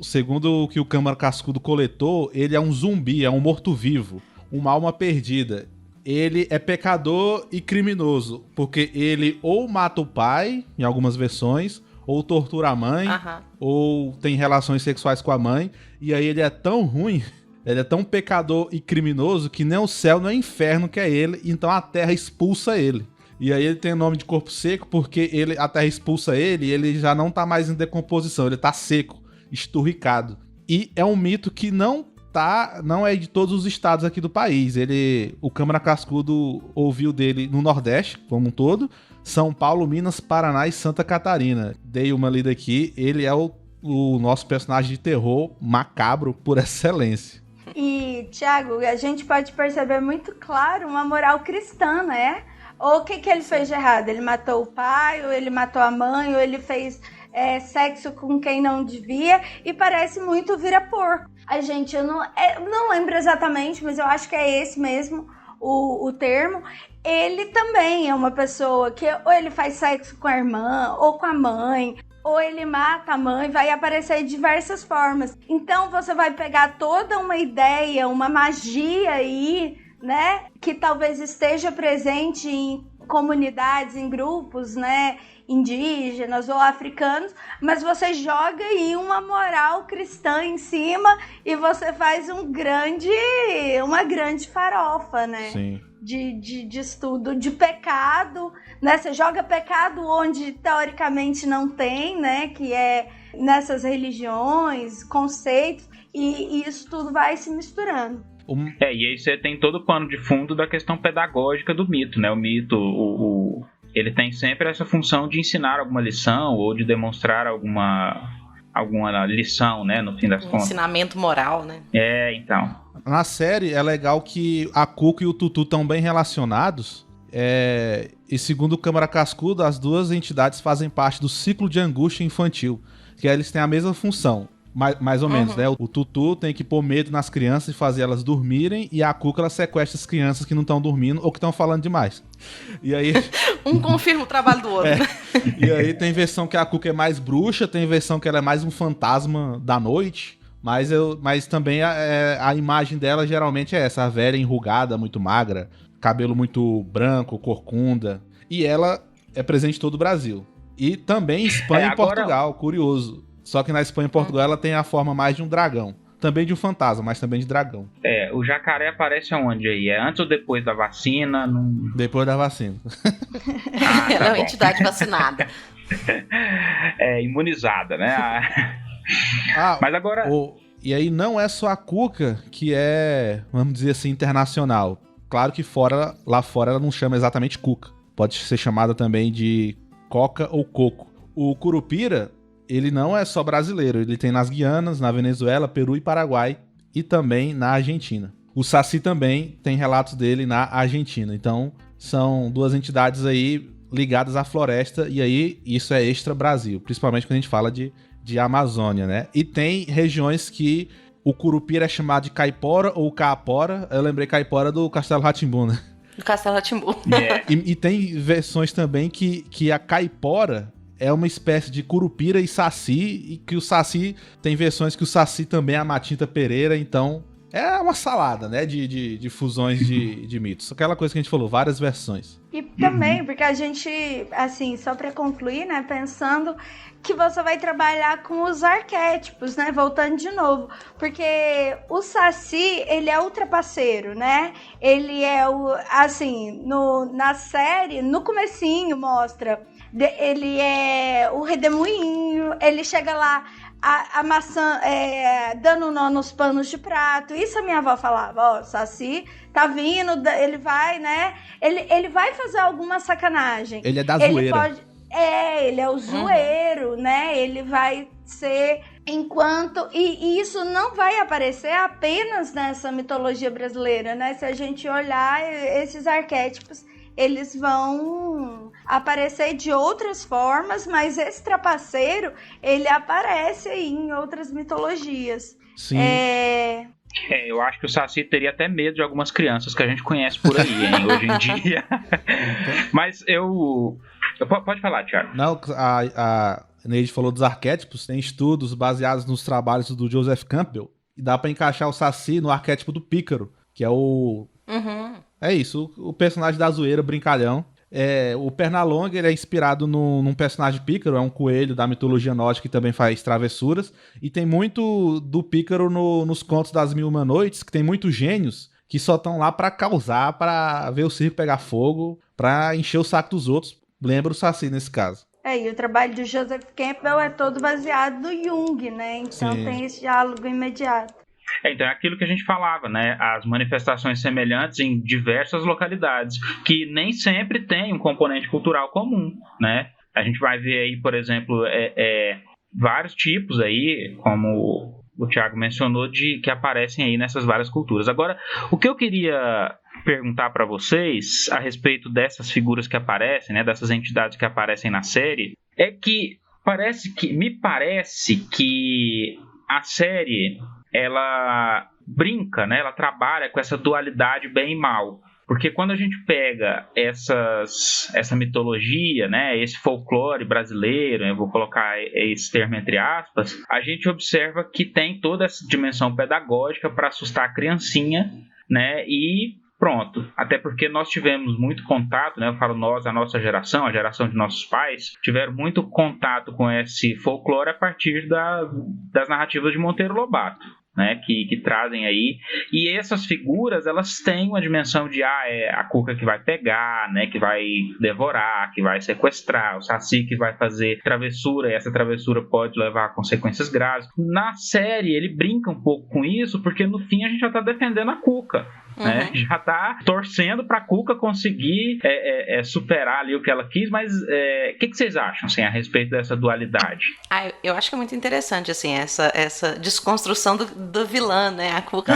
segundo o que o Câmara Cascudo coletou, ele é um zumbi, é um morto-vivo, uma alma perdida. Ele é pecador e criminoso, porque ele ou mata o pai, em algumas versões, ou tortura a mãe, ou tem relações sexuais com a mãe. E aí ele é tão ruim, ele é tão pecador e criminoso que nem o céu nem o inferno quer ele, então a terra expulsa ele. E aí ele tem o nome de Corpo Seco porque a terra expulsa ele e ele já não tá mais em decomposição, ele tá seco, esturricado. E é um mito que não é de todos os estados aqui do país. O Câmara Cascudo ouviu dele no Nordeste, como um todo, São Paulo, Minas, Paraná e Santa Catarina. Dei uma lida aqui, ele é o nosso personagem de terror macabro por excelência. E, Thiago, a gente pode perceber muito claro uma moral cristã, né? Ou o que ele fez de errado? Ele matou o pai, ou ele matou a mãe, ou ele fez sexo com quem não devia, e parece muito vira-porco. Eu não lembro exatamente, mas eu acho que é esse mesmo o termo. Ele também é uma pessoa que ou ele faz sexo com a irmã, ou com a mãe, ou ele mata a mãe, vai aparecer de diversas formas. Então você vai pegar toda uma ideia, uma magia aí, né, que talvez esteja presente em comunidades, em grupos, né, indígenas ou africanos, mas você joga aí uma moral cristã em cima e você faz uma grande farofa, né? Sim. De estudo de pecado, né? Você joga pecado onde teoricamente não tem, né? Que é nessas religiões, conceitos, e isso tudo vai se misturando. E aí você tem todo o pano de fundo da questão pedagógica do mito, né? O mito, ele tem sempre essa função de ensinar alguma lição ou de demonstrar alguma lição, né? No fim das contas. Ensinamento moral, né? Então. Na série é legal que a Cuca e o Tutu estão bem relacionados. E segundo o Câmara Cascudo, as duas entidades fazem parte do ciclo de angústia infantil, que eles têm a mesma função. Mais ou menos, né? O Tutu tem que pôr medo nas crianças e fazer elas dormirem, e a Cuca ela sequestra as crianças que não estão dormindo ou que estão falando demais. E aí... Um confirma o trabalho do outro. E aí tem versão que a Cuca é mais bruxa, tem versão que ela é mais um fantasma da noite, mas também a imagem dela geralmente é essa, a velha enrugada, muito magra, cabelo muito branco, corcunda, e ela é presente em todo o Brasil. E também em Espanha e Portugal, curioso. Só que na Espanha e Portugal ela tem a forma mais de um dragão. Também de um fantasma, mas também de dragão. O jacaré aparece aonde aí? É antes ou depois da vacina? Depois da vacina. Ela é uma entidade vacinada. Imunizada, né? Mas agora... E aí não é só a Cuca que é, vamos dizer assim, internacional. Claro que lá fora ela não chama exatamente Cuca. pode ser chamada também de coca ou coco. O curupira, ele não é só brasileiro, ele tem nas Guianas, na Venezuela, Peru e Paraguai, e também na Argentina. O saci também tem relatos dele na Argentina. Então, são duas entidades aí ligadas à floresta, e aí isso é extra Brasil, principalmente quando a gente fala de Amazônia, né? E tem regiões que o curupira é chamado de caipora ou caapora. Eu lembrei caipora do Castelo Rá-Tim-Bum, né? Do Castelo Rá-Tim-Bum. E tem versões também que a caipora é uma espécie de curupira e saci, e que o saci, tem versões que o saci também é a Matinta Pereira, então é uma salada, né, de fusões de mitos. Aquela coisa que a gente falou, várias versões. E também, porque a gente, assim, só para concluir, né, pensando que você vai trabalhar com os arquétipos, né, voltando de novo, porque o saci, ele é ultrapaceiro, né, ele é assim, na série, no comecinho mostra, ele é o redemoinho, ele chega lá, a maçã dando nó nos panos de prato. Isso a minha avó falava, ó, Saci tá vindo, ele vai, né? Ele vai fazer alguma sacanagem. Ele é da zoeira. Ele é o zoeiro, né? Ele vai ser enquanto... E isso não vai aparecer apenas nessa mitologia brasileira, né? Se a gente olhar esses arquétipos, eles vão aparecer de outras formas, mas esse trapaceiro, ele aparece aí em outras mitologias. Sim. Eu acho que o Saci teria até medo de algumas crianças que a gente conhece por aí, hein, hoje em dia. Mas pode falar, Thiago. Não, a Neide falou dos arquétipos, tem estudos baseados nos trabalhos do Joseph Campbell, e dá pra encaixar o Saci no arquétipo do pícaro, que é o... É isso, o personagem da zoeira, brincalhão. O Pernalonga, ele é inspirado num personagem pícaro, é um coelho da mitologia nórdica que também faz travessuras. E tem muito do pícaro nos contos das Mil e Uma Noites, que tem muitos gênios que só estão lá pra causar, pra ver o circo pegar fogo, pra encher o saco dos outros. Lembra o Saci nesse caso. E o trabalho do Joseph Campbell é todo baseado no Jung, né? Então Sim. Tem esse diálogo imediato. Então é aquilo que a gente falava, né? As manifestações semelhantes em diversas localidades, que nem sempre tem um componente cultural comum, né? A gente vai ver aí, por exemplo, vários tipos aí, como o Thiago mencionou, que aparecem aí nessas várias culturas. Agora, o que eu queria perguntar para vocês a respeito dessas figuras que aparecem, né? Dessas entidades que aparecem na série, é que me parece que a série... ela brinca, né? Ela trabalha com essa dualidade bem e mal. Porque quando a gente pega essa mitologia, né? Esse folclore brasileiro, eu vou colocar esse termo entre aspas, a gente observa que tem toda essa dimensão pedagógica para assustar a criancinha, né? E pronto. Até porque nós tivemos muito contato, né? Eu falo nós, a nossa geração, a geração de nossos pais, tiveram muito contato com esse folclore a partir das narrativas de Monteiro Lobato, né? Que trazem aí. E essas figuras, elas têm uma dimensão de é a cuca que vai pegar, né? Que vai devorar, que vai sequestrar, o Saci que vai fazer travessura, e essa travessura pode levar a consequências graves. Na série, ele brinca um pouco com isso, porque no fim a gente já tá defendendo a cuca. Né? Já tá torcendo pra Cuca conseguir superar ali o que ela quis, mas o que vocês acham assim, a respeito dessa dualidade? Eu acho que é muito interessante assim, essa desconstrução do vilã, né? A Cuca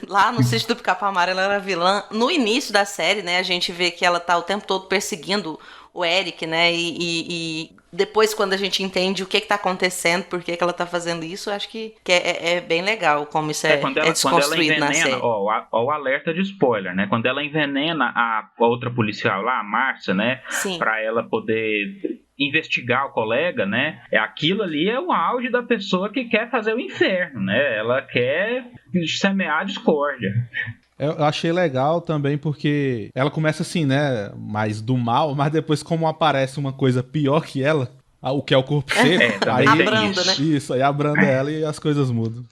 lá no Sítio do Pica-Pau Amarelo ela era vilã. No início da série, né, a gente vê que ela tá o tempo todo perseguindo o Eric, né? E depois, quando a gente entende o que tá acontecendo, por que ela tá fazendo isso, eu acho que é bem legal como isso é desconstruído na série. Ó, o alerta de spoiler, né? Quando ela envenena a outra policial lá, a Márcia, né? Sim. Pra ela poder investigar o colega, né? Aquilo ali é o auge da pessoa que quer fazer o inferno, né? Ela quer semear a discórdia. Eu achei legal também porque ela começa assim, né, mais do mal, mas depois como aparece uma coisa pior que ela, o que é o corpo seco, aí abranda, né? Isso, aí abranda ela e as coisas mudam.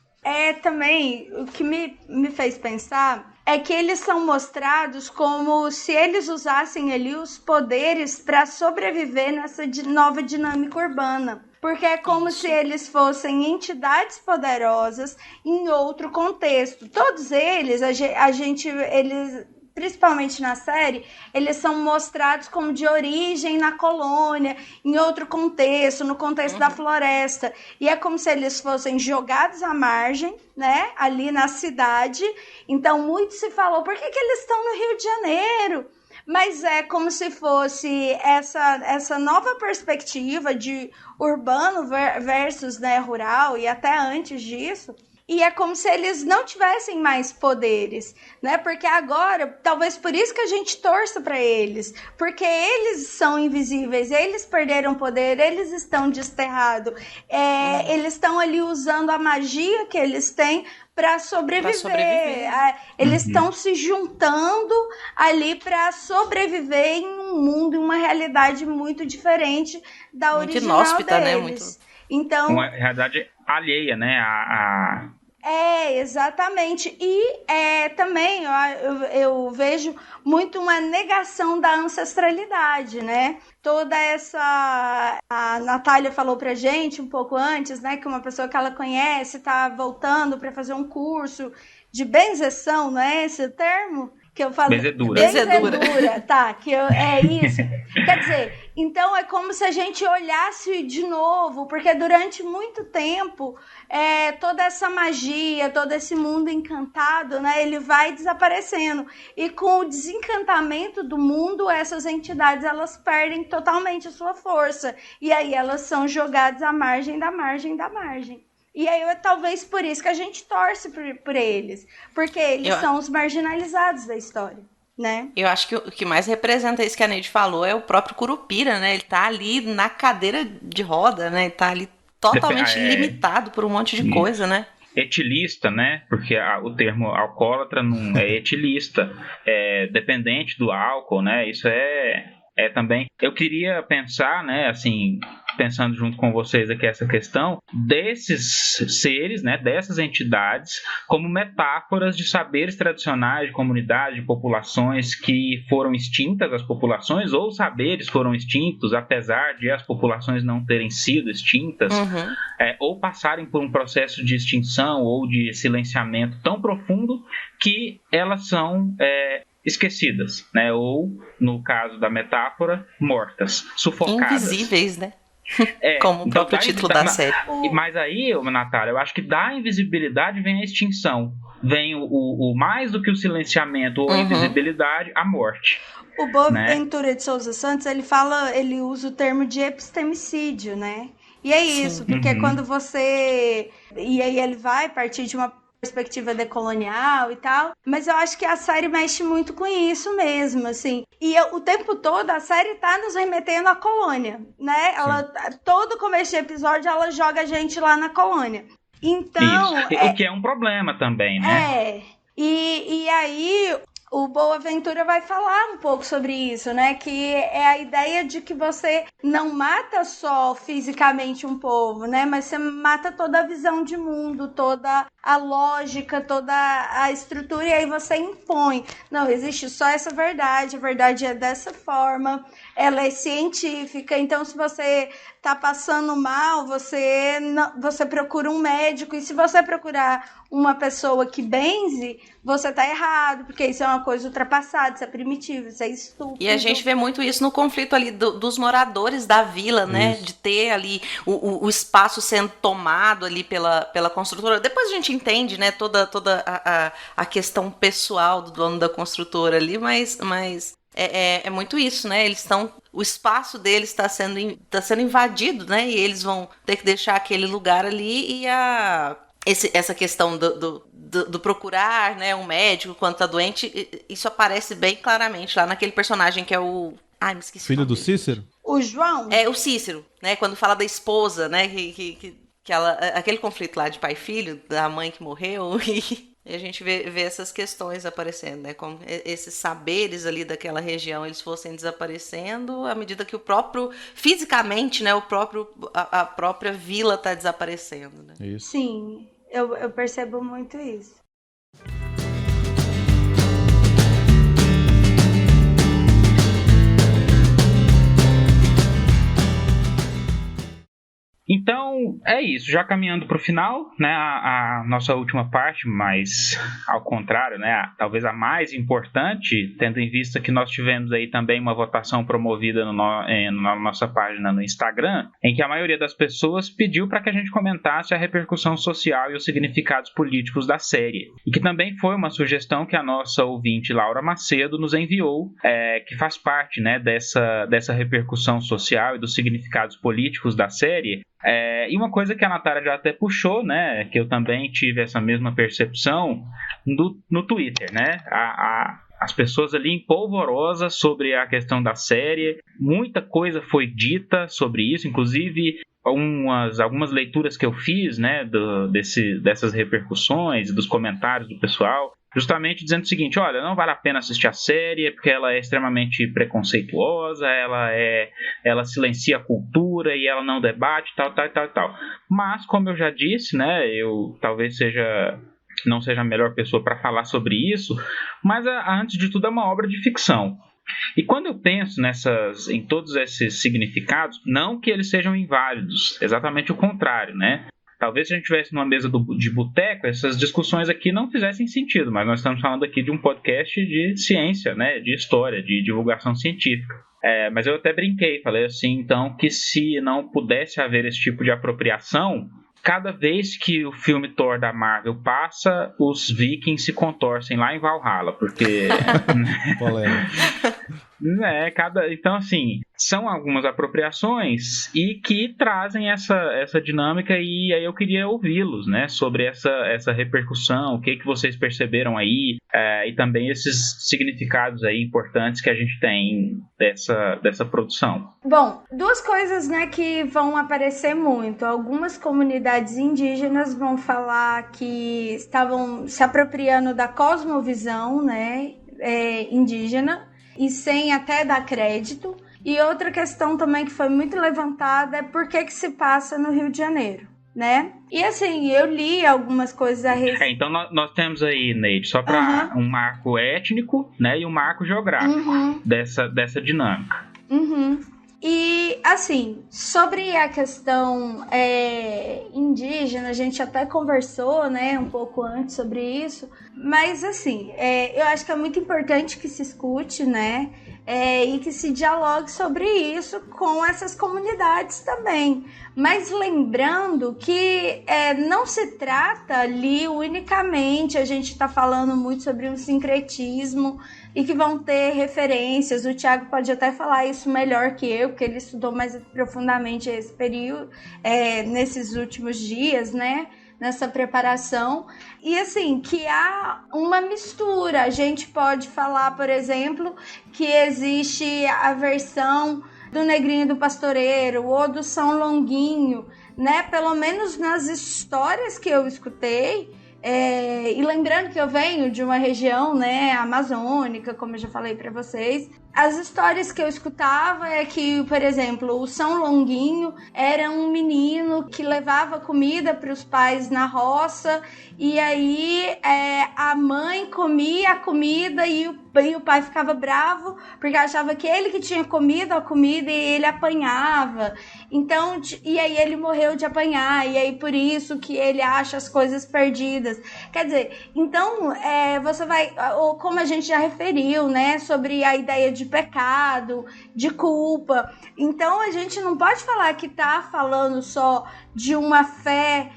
Também, o que me fez pensar é que eles são mostrados como se eles usassem ali os poderes para sobreviver nessa nova dinâmica urbana. Porque é como se eles fossem entidades poderosas em outro contexto. Todos eles, eles principalmente na série, eles são mostrados como de origem na colônia, em outro contexto, no contexto da floresta. E é como se eles fossem jogados à margem, né, ali na cidade. Então, muito se falou, por que eles estão no Rio de Janeiro? Mas é como se fosse essa nova perspectiva de urbano versus, né, rural, e até antes disso. E é como se eles não tivessem mais poderes, né? Porque agora, talvez por isso que a gente torça para eles, porque eles são invisíveis, eles perderam poder, eles estão desterrados, eles estão ali usando a magia que eles têm para sobreviver. Eles estão se juntando ali para sobreviver em um mundo, em uma realidade muito diferente da muito original inóspita, deles. Né? Muito... Então, uma realidade alheia, né? Exatamente. E também eu vejo muito uma negação da ancestralidade, né? Toda essa... A Natália falou pra gente um pouco antes, né? Que uma pessoa que ela conhece tá voltando para fazer um curso de benzeção, não é esse o termo? Que eu falo, benzedura, tá, é isso. Quer dizer, então é como se a gente olhasse de novo, porque durante muito tempo toda essa magia, todo esse mundo encantado, né, ele vai desaparecendo. E com o desencantamento do mundo, essas entidades, elas perdem totalmente a sua força. E aí elas são jogadas à margem da margem da margem. E aí, talvez por isso que a gente torce por eles. Porque eles são os marginalizados da história, né? Eu acho que o que mais representa isso que a Neide falou é o próprio Curupira, né? Ele tá ali na cadeira de roda, né? Ele tá ali totalmente limitado por um monte de coisa, né? Etilista, né? Porque o termo alcoólatra não é etilista, é dependente do álcool, né? Isso é também... Eu queria pensar, né, assim... pensando junto com vocês aqui essa questão desses seres, né, dessas entidades, como metáforas de saberes tradicionais de comunidades, de populações que foram extintas, as populações, ou saberes foram extintos, apesar de as populações não terem sido extintas, ou passarem por um processo de extinção ou de silenciamento tão profundo que elas são... esquecidas, né, ou, no caso da metáfora, mortas, sufocadas. Invisíveis, né? Como o próprio título da série. Mas aí, Natália, eu acho que da invisibilidade vem a extinção. Vem o mais do que o silenciamento ou a invisibilidade, a morte. O Boaventura de Souza Santos, ele usa o termo de epistemicídio, né? E é isso, porque quando você... E aí ele vai partir de uma perspectiva decolonial e tal, mas eu acho que a série mexe muito com isso mesmo, assim. E o tempo todo a série tá nos remetendo à colônia, né? Todo começo de episódio ela joga a gente lá na colônia. Então... O que é um problema também, né? E aí... O Boaventura vai falar um pouco sobre isso, né? Que é a ideia de que você não mata só fisicamente um povo, né? Mas você mata toda a visão de mundo, toda a lógica, toda a estrutura, e aí você impõe. Não, existe só essa verdade, a verdade é dessa forma, ela é científica, então se você tá passando mal, você procura um médico, e se você procurar uma pessoa que benze, você tá errado, porque isso é uma coisa ultrapassada, isso é primitivo, isso é estúpido. E a gente vê muito isso no conflito ali dos moradores da vila, né? De ter ali o espaço sendo tomado ali pela construtora. Depois a gente entende, né, toda a questão pessoal do dono da construtora ali, mas é muito isso, né? Eles estão... O espaço deles está sendo invadido, né? E eles vão ter que deixar aquele lugar ali, e essa questão do procurar, né, um médico quando tá doente, isso aparece bem claramente lá naquele personagem que é o... Ai, me esqueci. Filho do Cícero? O João? É, o Cícero, né? Quando fala da esposa, né? Que aquele conflito lá de pai e filho, da mãe que morreu, e a gente vê essas questões aparecendo, né? Como esses saberes ali daquela região, eles fossem desaparecendo à medida que fisicamente, né? A própria vila tá desaparecendo, né? Isso. Sim, eu percebo muito isso. Então, é isso. Já caminhando para o final, né, a nossa última parte, mas ao contrário, né, talvez a mais importante, tendo em vista que nós tivemos aí também uma votação promovida na nossa página no Instagram, em que a maioria das pessoas pediu para que a gente comentasse a repercussão social e os significados políticos da série. E que também foi uma sugestão que a nossa ouvinte Laura Macedo nos enviou, que faz parte, né, dessa repercussão social e dos significados políticos da série. E uma coisa que a Natália já até puxou, né, que eu também tive essa mesma percepção no Twitter, né, as pessoas ali empolvorosas sobre a questão da série, muita coisa foi dita sobre isso, inclusive algumas leituras que eu fiz, né, dessas repercussões, dos comentários do pessoal, justamente dizendo o seguinte: olha, não vale a pena assistir a série porque ela é extremamente preconceituosa, ela silencia a cultura e ela não debate, tal. Mas, como eu já disse, né, eu talvez não seja a melhor pessoa para falar sobre isso, mas antes de tudo é uma obra de ficção. E quando eu penso em todos esses significados, não que eles sejam inválidos, exatamente o contrário, né? Talvez se a gente estivesse numa mesa de boteco, essas discussões aqui não fizessem sentido, mas nós estamos falando aqui de um podcast de ciência, né, de história, de divulgação científica. Mas eu até brinquei, falei assim, então, que se não pudesse haver esse tipo de apropriação, cada vez que o filme Thor da Marvel passa, os vikings se contorcem lá em Valhalla, porque... Então, assim, são algumas apropriações e que trazem essa dinâmica, e aí eu queria ouvi-los, né, sobre essa repercussão, o que vocês perceberam aí, e também esses significados aí importantes que a gente tem dessa produção. Bom, duas coisas, né, que vão aparecer muito. Algumas comunidades indígenas vão falar que estavam se apropriando da cosmovisão, né, indígena, e sem até dar crédito. E outra questão também que foi muito levantada é por que se passa no Rio de Janeiro, né? E assim, eu li algumas coisas a respeito. Então nós temos aí, Neide, só para um marco étnico, né, e um marco geográfico dessa dinâmica. E, assim, sobre a questão indígena, a gente até conversou, né, um pouco antes sobre isso, mas, assim, eu acho que é muito importante que se escute, né, e que se dialogue sobre isso com essas comunidades também. Mas lembrando que não se trata ali unicamente, a gente está falando muito sobre um sincretismo e que vão ter referências. O Thiago pode até falar isso melhor que eu, porque ele estudou mais profundamente esse período, nesses últimos dias, né? Nessa preparação. E assim, que há uma mistura. A gente pode falar, por exemplo, que existe a versão do Negrinho do Pastoreiro ou do São Longuinho, né? Pelo menos nas histórias que eu escutei. E lembrando que eu venho de uma região, né, amazônica, como eu já falei para vocês, as histórias que eu escutava é que, por exemplo, o São Longuinho era um menino que levava comida para os pais na roça, e aí a mãe comia a comida e o pai ficava bravo porque achava que ele que tinha comido a comida e ele apanhava. Então, e aí ele morreu de apanhar, e aí por isso que ele acha as coisas perdidas. Quer dizer, então você vai, ou como a gente já referiu, né, sobre a ideia de pecado, de culpa. Então a gente não pode falar que tá falando só de uma fé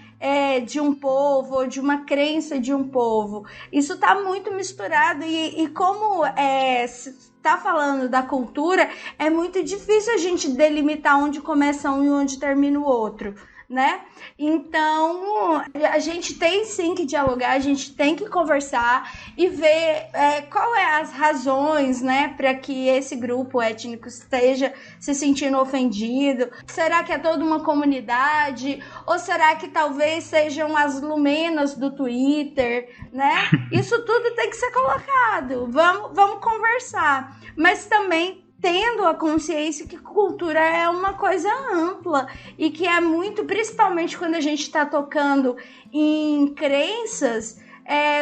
de um povo, ou de uma crença de um povo. Isso está muito misturado, e como está falando da cultura, é muito difícil a gente delimitar onde começa um e onde termina o outro, né? Então a gente tem sim que dialogar, a gente tem que conversar e ver qual é as razões, né, para que esse grupo étnico esteja se sentindo ofendido. Será que é toda uma comunidade? Ou será que talvez sejam as lumenas do Twitter, né? Isso tudo tem que ser colocado. Vamos conversar. Mas também tendo a consciência que cultura é uma coisa ampla e que é muito, principalmente quando a gente está tocando em crenças,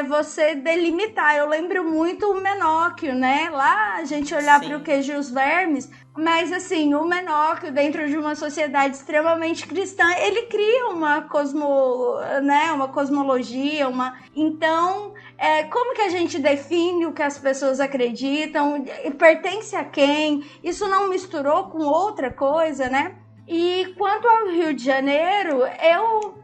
você delimitar. Eu lembro muito o Menóquio, né? Lá a gente olhar para o queijo e os vermes, mas assim, o Menóquio, dentro de uma sociedade extremamente cristã, ele cria uma cosmologia, Então, como que a gente define o que as pessoas acreditam? Pertence a quem? Isso não misturou com outra coisa, né? E quanto ao Rio de Janeiro, eu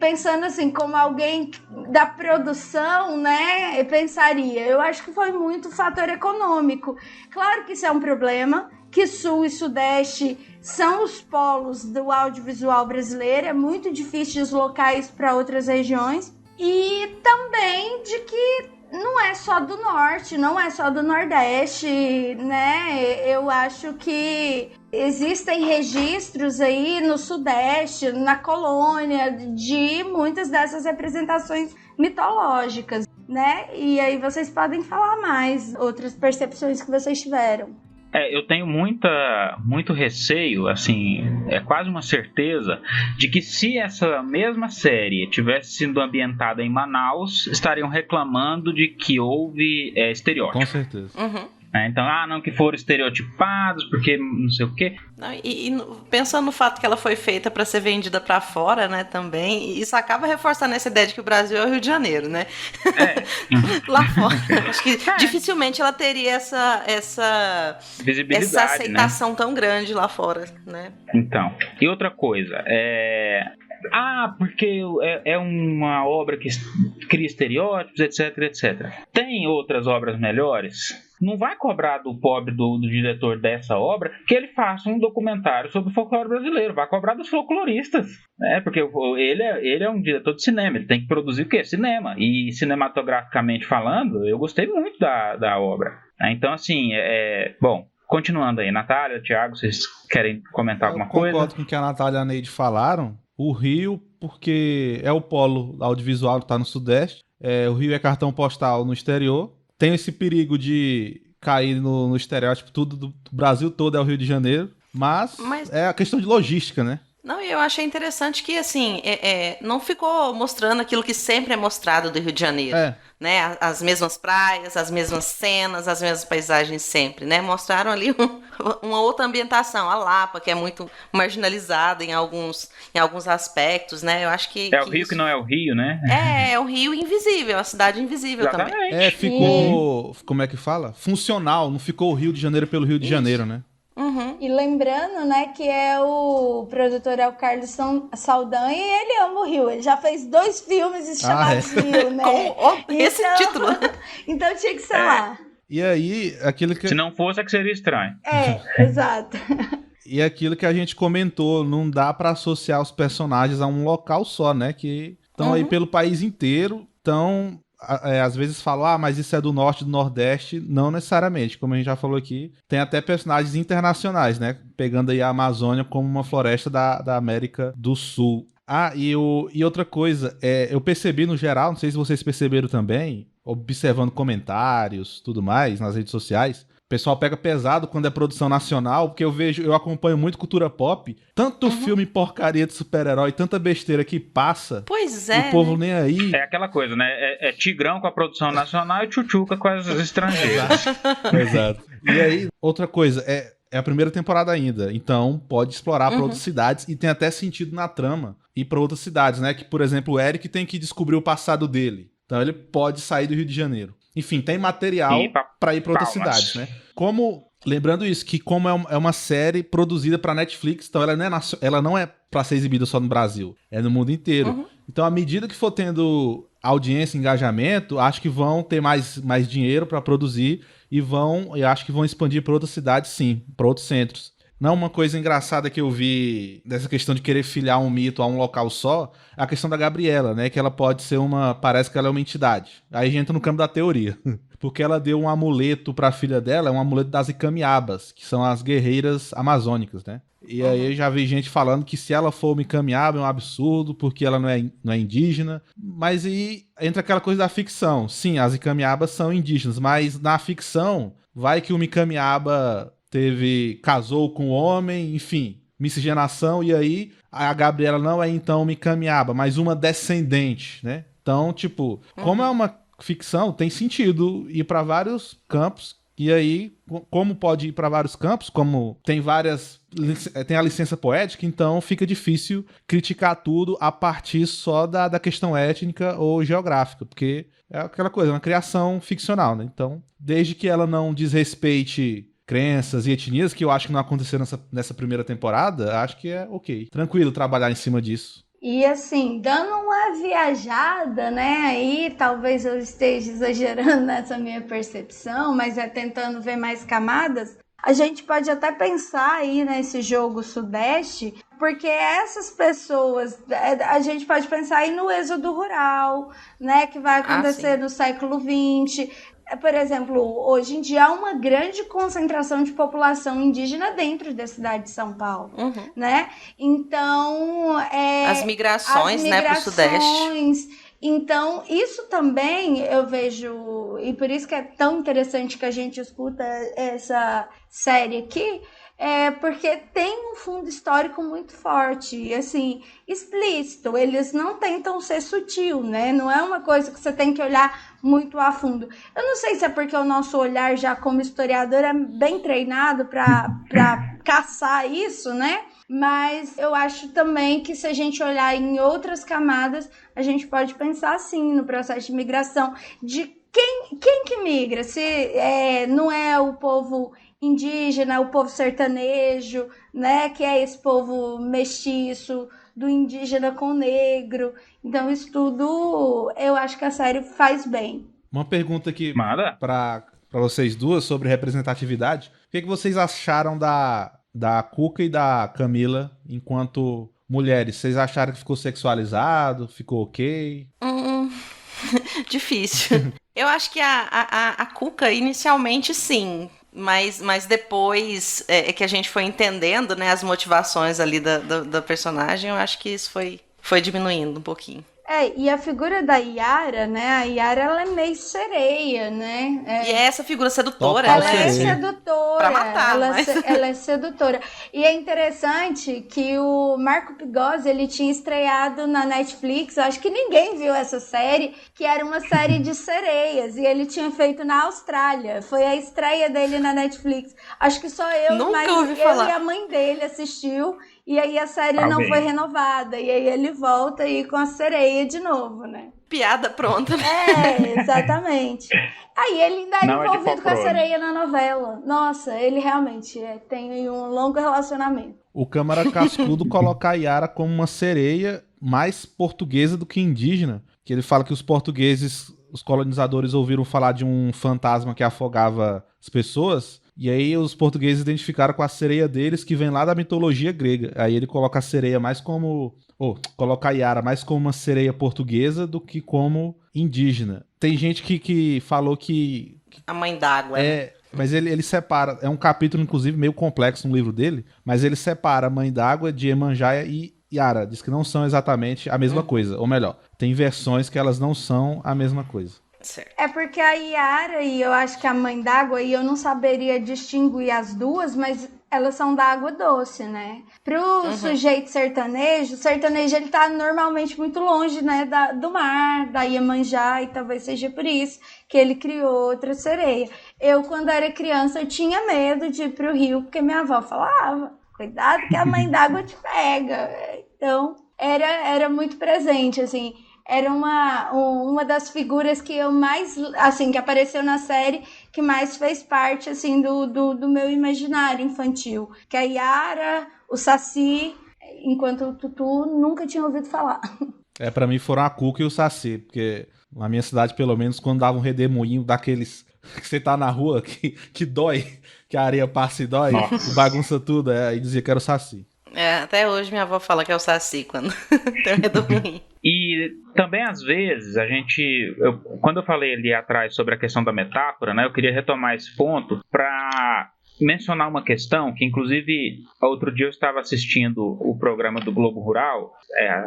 pensando assim, como alguém da produção, né, eu pensaria. Eu acho que foi muito fator econômico. Claro que isso é um problema, que Sul e Sudeste são os polos do audiovisual brasileiro, é muito difícil deslocar isso para outras regiões. E também de que não é só do Norte, não é só do Nordeste, né? Eu acho que existem registros aí no Sudeste, na colônia, de muitas dessas representações mitológicas, né? E aí vocês podem falar mais, outras percepções que vocês tiveram. Eu tenho muito receio, assim, é quase uma certeza, de que se essa mesma série tivesse sido ambientada em Manaus, estariam reclamando de que houve estereótipo. Com certeza. Uhum. Então, não que foram estereotipados, porque não sei o quê. E pensando no fato que ela foi feita para ser vendida para fora, né, também, isso acaba reforçando essa ideia de que o Brasil é o Rio de Janeiro, né? Lá fora. Acho que dificilmente ela teria essa visibilidade, essa aceitação, né, tão grande lá fora, né? Então, e outra coisa, porque é uma obra que cria estereótipos, etc, etc. Tem outras obras melhores? Não vai cobrar do pobre do diretor dessa obra que ele faça um documentário sobre o folclore brasileiro. Vai cobrar dos folcloristas, né? Porque ele é um diretor de cinema. Ele tem que produzir o quê? Cinema. E cinematograficamente falando, eu gostei muito da obra. Então, assim, bom, continuando aí. Natália, Thiago, vocês querem comentar alguma coisa? Eu concordo com o que a Natália e a Neide falaram. O Rio, porque é o polo audiovisual que está no Sudeste. O Rio é cartão postal no exterior. Tem esse perigo de cair no estereótipo, tudo do Brasil todo é o Rio de Janeiro, mas é a questão de logística, né? Não, eu achei interessante que, assim, não ficou mostrando aquilo que sempre é mostrado do Rio de Janeiro, né? As mesmas praias, as mesmas cenas, as mesmas paisagens sempre, né? Mostraram ali uma outra ambientação, a Lapa, que é muito marginalizada em alguns aspectos, né? Eu acho que... o Rio isso... que não é o Rio, né? É um Rio invisível, uma cidade invisível. Exatamente. Também. Ficou, como é que fala? Funcional, não ficou o Rio de Janeiro pelo Rio de Janeiro, né? Uhum. E lembrando, né, que o produtor é o Carlos Saldanha e ele ama o Rio. Ele já fez 2 filmes chamados Rio, né? Com esse título. Então tinha que ser lá. E aí, aquilo que... Se não fosse, é que seria estranho. Exato. E aquilo que a gente comentou, não dá pra associar os personagens a um local só, né? Que estão aí pelo país inteiro, então... às vezes falam, mas isso é do norte, do nordeste. Não necessariamente, como a gente já falou aqui. Tem até personagens internacionais, né? Pegando aí a Amazônia como uma floresta da América do Sul. E outra coisa, eu percebi no geral, não sei se vocês perceberam também, observando comentários, tudo mais, nas redes sociais, o pessoal pega pesado quando é produção nacional, porque eu acompanho muito cultura pop, tanto filme porcaria de super-herói, tanta besteira que passa. Pois é. O povo nem aí. É aquela coisa, né? É Tigrão com a produção nacional e Tchutchuca com as estrangeiras. Exato. E aí, outra coisa, é a primeira temporada ainda, então pode explorar para outras cidades e tem até sentido na trama ir para outras cidades, né? Que, por exemplo, o Eric tem que descobrir o passado dele. Então ele pode sair do Rio de Janeiro. Enfim, tem material para ir para outras cidades, né? Lembrando isso, que como é uma série produzida para Netflix, então ela não é para ser exibida só no Brasil, é no mundo inteiro. Então, à medida que for tendo audiência, engajamento, acho que vão ter mais dinheiro para produzir e acho que vão expandir para outras cidades, sim, para outros centros. Não, uma coisa engraçada que eu vi dessa questão de querer filiar um mito a um local só, é a questão da Gabriela, né? Que ela pode ser parece que ela é uma entidade. Aí a gente entra no campo da teoria. Porque ela deu um amuleto pra filha dela, um amuleto das Icamiabas, que são as guerreiras amazônicas, né? E aí eu já vi gente falando que se ela for uma Icamiaba é um absurdo, porque ela não é indígena. Mas aí entra aquela coisa da ficção. Sim, as Icamiabas são indígenas, mas na ficção, vai que uma Icamiaba casou com um homem, enfim, miscigenação, e aí a Gabriela não é então uma Icamiaba, mas uma descendente, né? Então, tipo, como é uma ficção, tem sentido ir pra vários campos. E aí, como pode ir para vários campos, como tem a licença poética, então fica difícil criticar tudo a partir só da questão étnica ou geográfica, porque é aquela coisa, uma criação ficcional, né? Então, desde que ela não desrespeite crenças e etnias, que eu acho que não aconteceu nessa primeira temporada, acho que é ok. Tranquilo trabalhar em cima disso. E assim, dando uma viajada, né, aí talvez eu esteja exagerando nessa minha percepção, mas é tentando ver mais camadas, a gente pode até pensar aí nesse jogo Sudeste, porque essas pessoas, a gente pode pensar aí no êxodo rural, né, que vai acontecer no século XX. Por exemplo, hoje em dia há uma grande concentração de população indígena dentro da cidade de São Paulo, né? Então, as migrações, né, para o Sudeste. Então, isso também eu vejo, e por isso que é tão interessante que a gente escuta essa série aqui, porque tem um fundo histórico muito forte, e assim, explícito. Eles não tentam ser sutil, né? Não é uma coisa que você tem que olhar muito a fundo. Eu não sei se é porque o nosso olhar já como historiador é bem treinado para caçar isso, né? Mas eu acho também que se a gente olhar em outras camadas, a gente pode pensar assim no processo de migração, de quem que migra, se não é o povo indígena, o povo sertanejo, né, que é esse povo mestiço, do indígena com o negro. Então isso tudo eu acho que a série faz bem. Uma pergunta aqui para vocês duas sobre representatividade. O que vocês acharam da Cuca e da Camila enquanto mulheres? Vocês acharam que ficou sexualizado? Ficou ok? Difícil. Eu acho que a Cuca, inicialmente, sim. Mas depois que a gente foi entendendo, né, as motivações ali da personagem, eu acho que isso foi diminuindo um pouquinho. E a figura da Yara, né? A Yara, ela é meio sereia, né? E é essa figura sedutora. Ela é sedutora. Pra matar, ela é sedutora. E é interessante que o Marco Pigossi, ele tinha estreado na Netflix, eu acho que ninguém viu essa série, que era uma série de sereias, e ele tinha feito na Austrália. Foi a estreia dele na Netflix. Acho que só eu, e a mãe dele assistiu. E aí a série não foi renovada. E aí ele volta aí com a sereia de novo, né? Piada pronta, né? Exatamente. Aí ele ainda é envolvido com a sereia na novela. Nossa, ele realmente tem um longo relacionamento. O Câmara Cascudo coloca a Yara como uma sereia mais portuguesa do que indígena. Que ele fala que os portugueses, os colonizadores, ouviram falar de um fantasma que afogava as pessoas. E aí os portugueses identificaram com a sereia deles, que vem lá da mitologia grega. Aí ele coloca a sereia mais como... coloca a Yara mais como uma sereia portuguesa do que como indígena. Tem gente que falou que... A mãe d'água. Mas ele separa... É um capítulo, inclusive, meio complexo no livro dele. Mas ele separa a mãe d'água de Iemanjá e Yara. Diz que não são exatamente a mesma coisa. Ou melhor, tem versões que elas não são a mesma coisa. Certo. É porque a Yara e eu acho que a mãe d'água, e eu não saberia distinguir as duas, mas elas são da água doce, né? Pro sujeito sertanejo, o sertanejo ele tá normalmente muito longe, né, do mar, da Iemanjá, e talvez seja por isso que ele criou outra sereia. Eu, quando era criança, eu tinha medo de ir pro rio, porque minha avó falava, cuidado que a mãe d'água te pega. Então, era muito presente, assim. Era uma das figuras que eu mais, assim, que apareceu na série, que mais fez parte, assim, do meu imaginário infantil. Que é a Yara, o Saci, enquanto o Tutu nunca tinha ouvido falar. Pra mim foram a Cuca e o Saci, porque na minha cidade, pelo menos, quando dava um redemoinho daqueles que você tá na rua, que dói, que a areia passa e dói, bagunça tudo, aí dizia que era o Saci. Até hoje minha avó fala que é o Saci quando tem um redemoinho. E também, às vezes, quando eu falei ali atrás sobre a questão da metáfora, né, eu queria retomar esse ponto para mencionar uma questão que, inclusive, outro dia eu estava assistindo o programa do Globo Rural.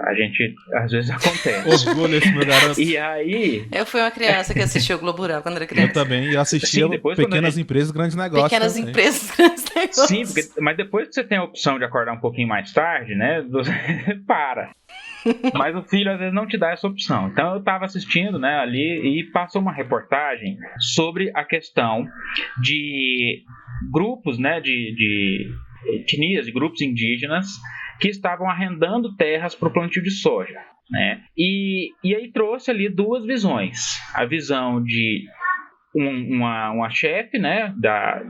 A gente, às vezes, acontece. Orgulho esse meu garoto. E aí... Eu fui uma criança que assistiu o Globo Rural quando era criança. Eu também, e assistia Pequenas Empresas, Grandes Negócios. Pequenas Empresas, Grandes Negócios. Sim, mas depois que você tem a opção de acordar um pouquinho mais tarde, né, você para. Mas o filho às vezes não te dá essa opção. Então eu estava assistindo, né, ali, e passou uma reportagem sobre a questão de grupos, né, de etnias, de grupos indígenas que estavam arrendando terras para o plantio de soja, né? E aí trouxe ali duas visões. A visão de uma chefe, né,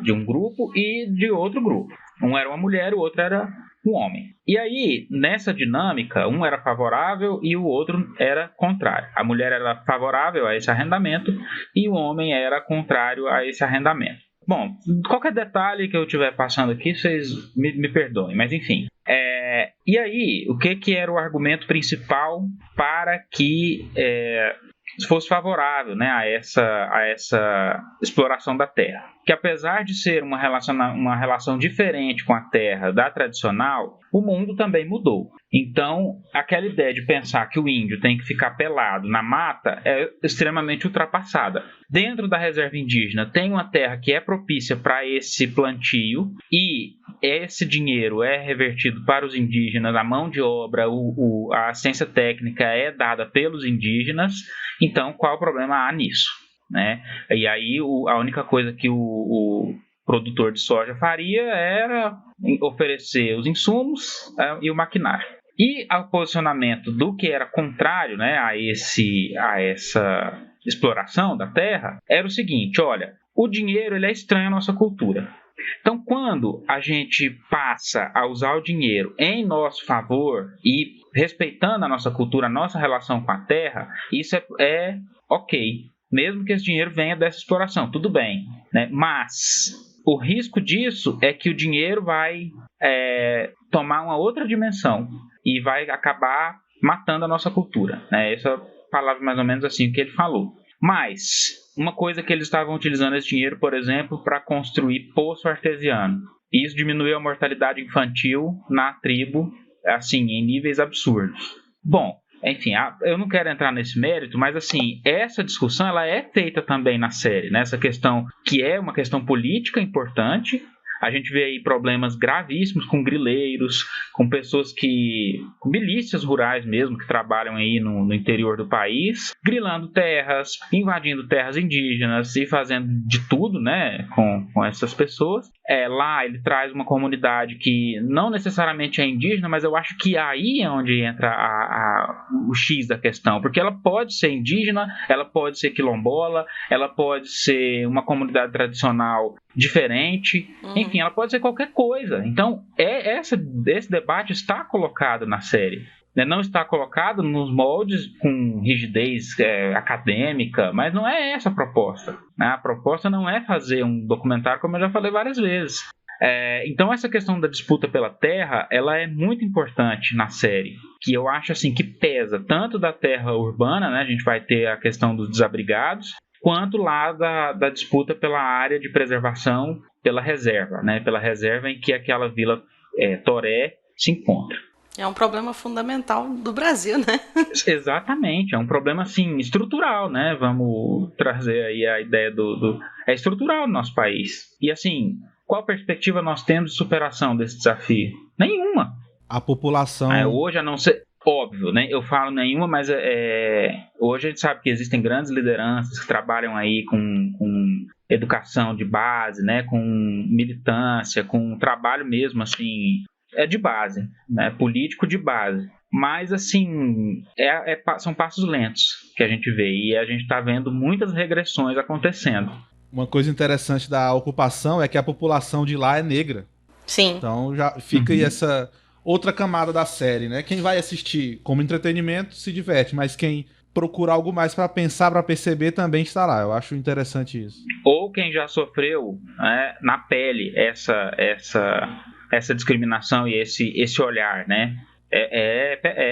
de um grupo e de outro grupo. Um era uma mulher, o outro era um homem. E aí, nessa dinâmica, um era favorável e o outro era contrário. A mulher era favorável a esse arrendamento e o homem era contrário a esse arrendamento. Bom, qualquer detalhe que eu estiver passando aqui, vocês me perdoem, mas enfim. E aí, o que era o argumento principal para que fosse favorável, né, a essa exploração da terra? Que apesar de ser uma relação diferente com a terra da tradicional, o mundo também mudou. Então, aquela ideia de pensar que o índio tem que ficar pelado na mata é extremamente ultrapassada. Dentro da reserva indígena tem uma terra que é propícia para esse plantio e esse dinheiro é revertido para os indígenas, a mão de obra, a assistência técnica é dada pelos indígenas. Então, qual o problema há nisso, né? E aí a única coisa que o produtor de soja faria era oferecer os insumos e o maquinário. E o posicionamento do que era contrário, né, a essa exploração da terra era o seguinte: olha, o dinheiro ele é estranho à nossa cultura. Então, quando a gente passa a usar o dinheiro em nosso favor e respeitando a nossa cultura, a nossa relação com a terra, isso é ok. Mesmo que esse dinheiro venha dessa exploração, tudo bem, né? Mas o risco disso é que o dinheiro vai tomar uma outra dimensão e vai acabar matando a nossa cultura, né? Essa palavra mais ou menos assim que ele falou. Mas uma coisa que eles estavam utilizando esse dinheiro, por exemplo, para construir poço artesiano. Isso diminuiu a mortalidade infantil na tribo, assim, em níveis absurdos. Bom, enfim, eu não quero entrar nesse mérito, mas assim, essa discussão ela é feita também na série, né? Essa questão que é uma questão política importante. A gente vê aí problemas gravíssimos com grileiros, com pessoas com milícias rurais mesmo, que trabalham aí no interior do país, grilando terras, invadindo terras indígenas e fazendo de tudo, né, com essas pessoas. Lá ele traz uma comunidade que não necessariamente é indígena, mas eu acho que aí é onde entra o X da questão, porque ela pode ser indígena, ela pode ser quilombola, ela pode ser uma comunidade tradicional diferente, enfim, ela pode ser qualquer coisa. Então, esse debate está colocado na série, né? Não está colocado nos moldes com rigidez acadêmica, mas não é essa a proposta, né? A proposta não é fazer um documentário, como eu já falei várias vezes. Então, essa questão da disputa pela terra, ela é muito importante na série, que eu acho assim que pesa tanto da terra urbana, né? A gente vai ter a questão dos desabrigados, quanto lá da disputa pela área de preservação, pela reserva, né? Pela reserva em que aquela vila Toré se encontra. É um problema fundamental do Brasil, né? Exatamente, é um problema assim, estrutural, né? Vamos trazer aí a ideia é estrutural no nosso país. E assim, qual perspectiva nós temos de superação desse desafio? Nenhuma. A população... Hoje, a não ser... Óbvio, né? Eu falo nenhuma, mas hoje a gente sabe que existem grandes lideranças que trabalham aí com educação de base, né? Com militância, com trabalho mesmo, assim, de base, né? Político de base. Mas, assim, são passos lentos que a gente vê e a gente está vendo muitas regressões acontecendo. Uma coisa interessante da ocupação é que a população de lá é negra. Sim. Então já fica aí essa... outra camada da série, né? Quem vai assistir como entretenimento se diverte, mas quem procura algo mais para pensar, para perceber, também está lá. Eu acho interessante isso. Ou quem já sofreu, né, na pele essa discriminação e esse olhar, né?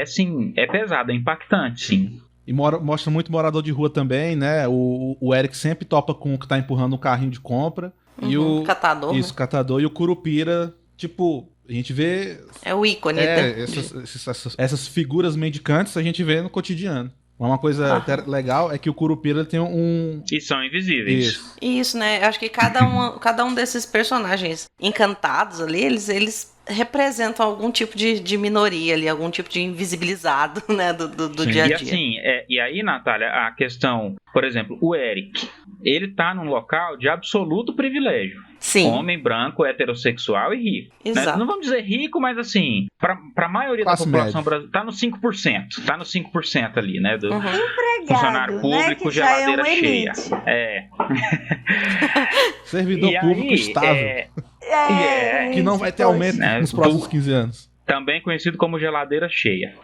Sim, é pesado, é impactante, sim. E mostra muito morador de rua também, né? O Eric sempre topa com o que tá empurrando um carrinho de compra. E o catador. Isso, catador. E o Curupira, tipo... A gente vê... É o ícone, né? Essas figuras mendicantes a gente vê no cotidiano. Uma coisa até legal é que o Curupira tem um... E são invisíveis. Isso, né? Eu acho que cada um desses personagens encantados ali, eles representam algum tipo de minoria ali, algum tipo de invisibilizado, né, do dia a dia. E assim, e aí, Natália, a questão, por exemplo, o Eric, ele tá num local de absoluto privilégio. Sim. Homem branco, heterossexual e rico. Exato. Né? Não vamos dizer rico, mas assim, pra maioria Classe da população brasileira, tá no 5%. Tá no 5% ali, né? Do Empregado, funcionário público, né, que geladeira já é cheia. Servidor E público aí, estável. Que não vai ter pois. aumento Né, nos próximos 15 anos. Também conhecido como geladeira cheia.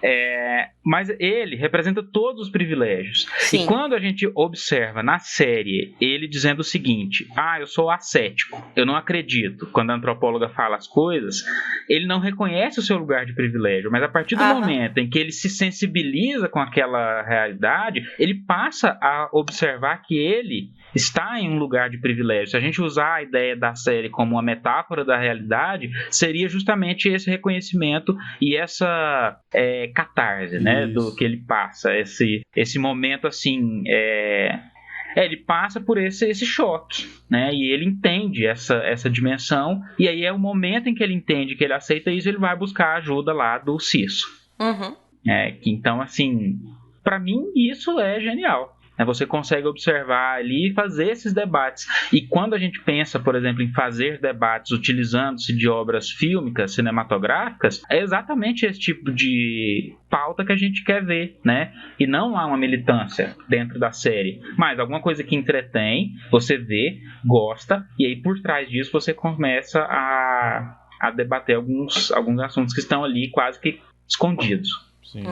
Mas ele representa todos os privilégios. Sim. E quando a gente observa na série ele dizendo o seguinte: eu sou ascético, eu não acredito. Quando a antropóloga fala as coisas, ele não reconhece o seu lugar de privilégio, mas a partir do momento em que ele se sensibiliza com aquela realidade, ele passa a observar que ele está em um lugar de privilégio. Se a gente usar a ideia da série como uma metáfora da realidade, seria justamente esse reconhecimento e essa catarse, né, do que ele passa, esse momento assim, ele passa por esse choque, né, e ele entende essa dimensão, e aí é o momento em que ele entende, que ele aceita isso, ele vai buscar a ajuda lá do Cisso. Então, assim, pra mim isso é genial. Você consegue observar ali e fazer esses debates. E quando a gente pensa, por exemplo, em fazer debates utilizando-se de obras fílmicas, cinematográficas, é exatamente esse tipo de pauta que a gente quer ver, né? E não há uma militância dentro da série, mas alguma coisa que entretém, você vê, gosta, e aí por trás disso você começa a debater alguns assuntos que estão ali quase que escondidos. Sim.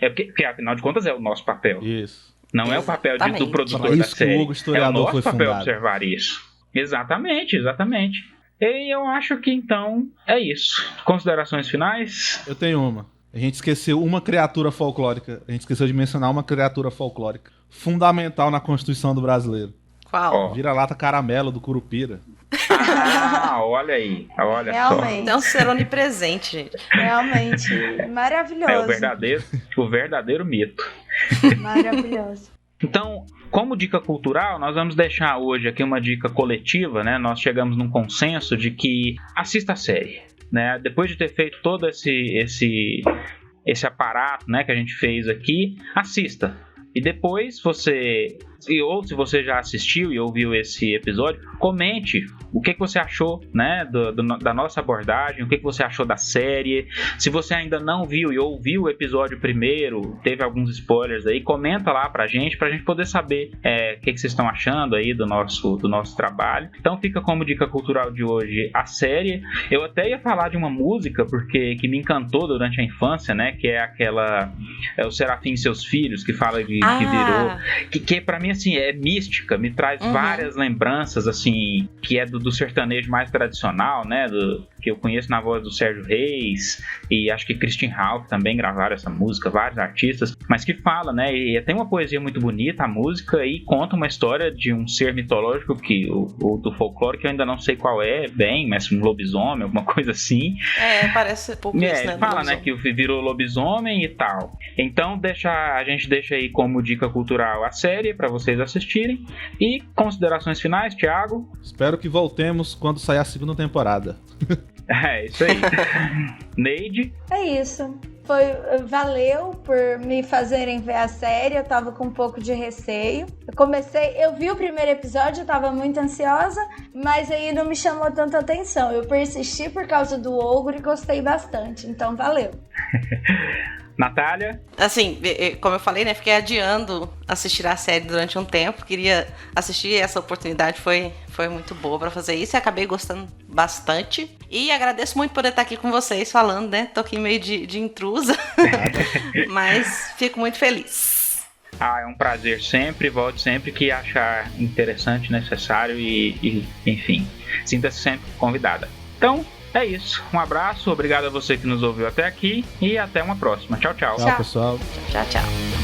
Porque afinal de contas é o nosso papel. Isso. Não é o papel do produtor da série. É o nosso papel observar isso. Exatamente. E eu acho que então é isso. Considerações finais? Eu tenho uma. A gente esqueceu uma criatura folclórica. A gente esqueceu de mencionar uma criatura folclórica fundamental na Constituição do brasileiro. Qual? Vira-lata caramelo do Curupira. Olha aí. Olha Realmente. só. É um ser onipresente, gente. Realmente maravilhoso. É o verdadeiro mito. Maravilhoso. Então, como dica cultural, nós vamos deixar hoje aqui uma dica coletiva, né? Nós chegamos num consenso de que assista a série, né? Depois de ter feito todo esse aparato, né, que a gente fez aqui, assista. E depois ou se você já assistiu e ouviu esse episódio, comente o que você achou, né, da nossa abordagem, o que você achou da série. Se você ainda não viu e ouviu o episódio primeiro, teve alguns spoilers aí, comenta lá pra gente poder saber o que vocês estão achando aí do nosso trabalho. Então fica como dica cultural de hoje a série. Eu até ia falar de uma música que me encantou durante a infância, né, que é aquela o Serafim e Seus Filhos, que fala de que virou, que pra mim assim é mística, me traz várias lembranças assim, que é do sertanejo mais tradicional, né, que eu conheço na voz do Sérgio Reis, e acho que Christian Ralph também gravaram essa música, vários artistas, mas que fala, né, e tem uma poesia muito bonita a música, e conta uma história de um ser mitológico o do folclore, que eu ainda não sei qual é bem, mas um lobisomem, alguma coisa assim. Parece um pouco isso, né? Ele fala, né, que virou lobisomem e tal. Então a gente deixa aí como dica cultural a série para vocês assistirem. E considerações finais, Thiago? Espero que voltemos quando sair a segunda temporada. É isso aí. Neide? É isso. Valeu por me fazerem ver a série. Eu tava com um pouco de receio. Eu vi o primeiro episódio, eu tava muito ansiosa, mas aí não me chamou tanta atenção. Eu persisti por causa do ogro e gostei bastante. Então valeu. Natália? Assim, como eu falei, né? Fiquei adiando assistir a série durante um tempo. Queria assistir, essa oportunidade foi muito boa pra fazer isso. E acabei gostando bastante. E agradeço muito por estar aqui com vocês falando, né? Tô aqui meio de intrusa. Mas fico muito feliz. É um prazer sempre. Volte sempre que achar interessante, necessário e enfim, sinta-se sempre convidada. Então, é isso. Um abraço, obrigado a você que nos ouviu até aqui e até uma próxima. Tchau, tchau. Tchau, pessoal. Tchau, tchau.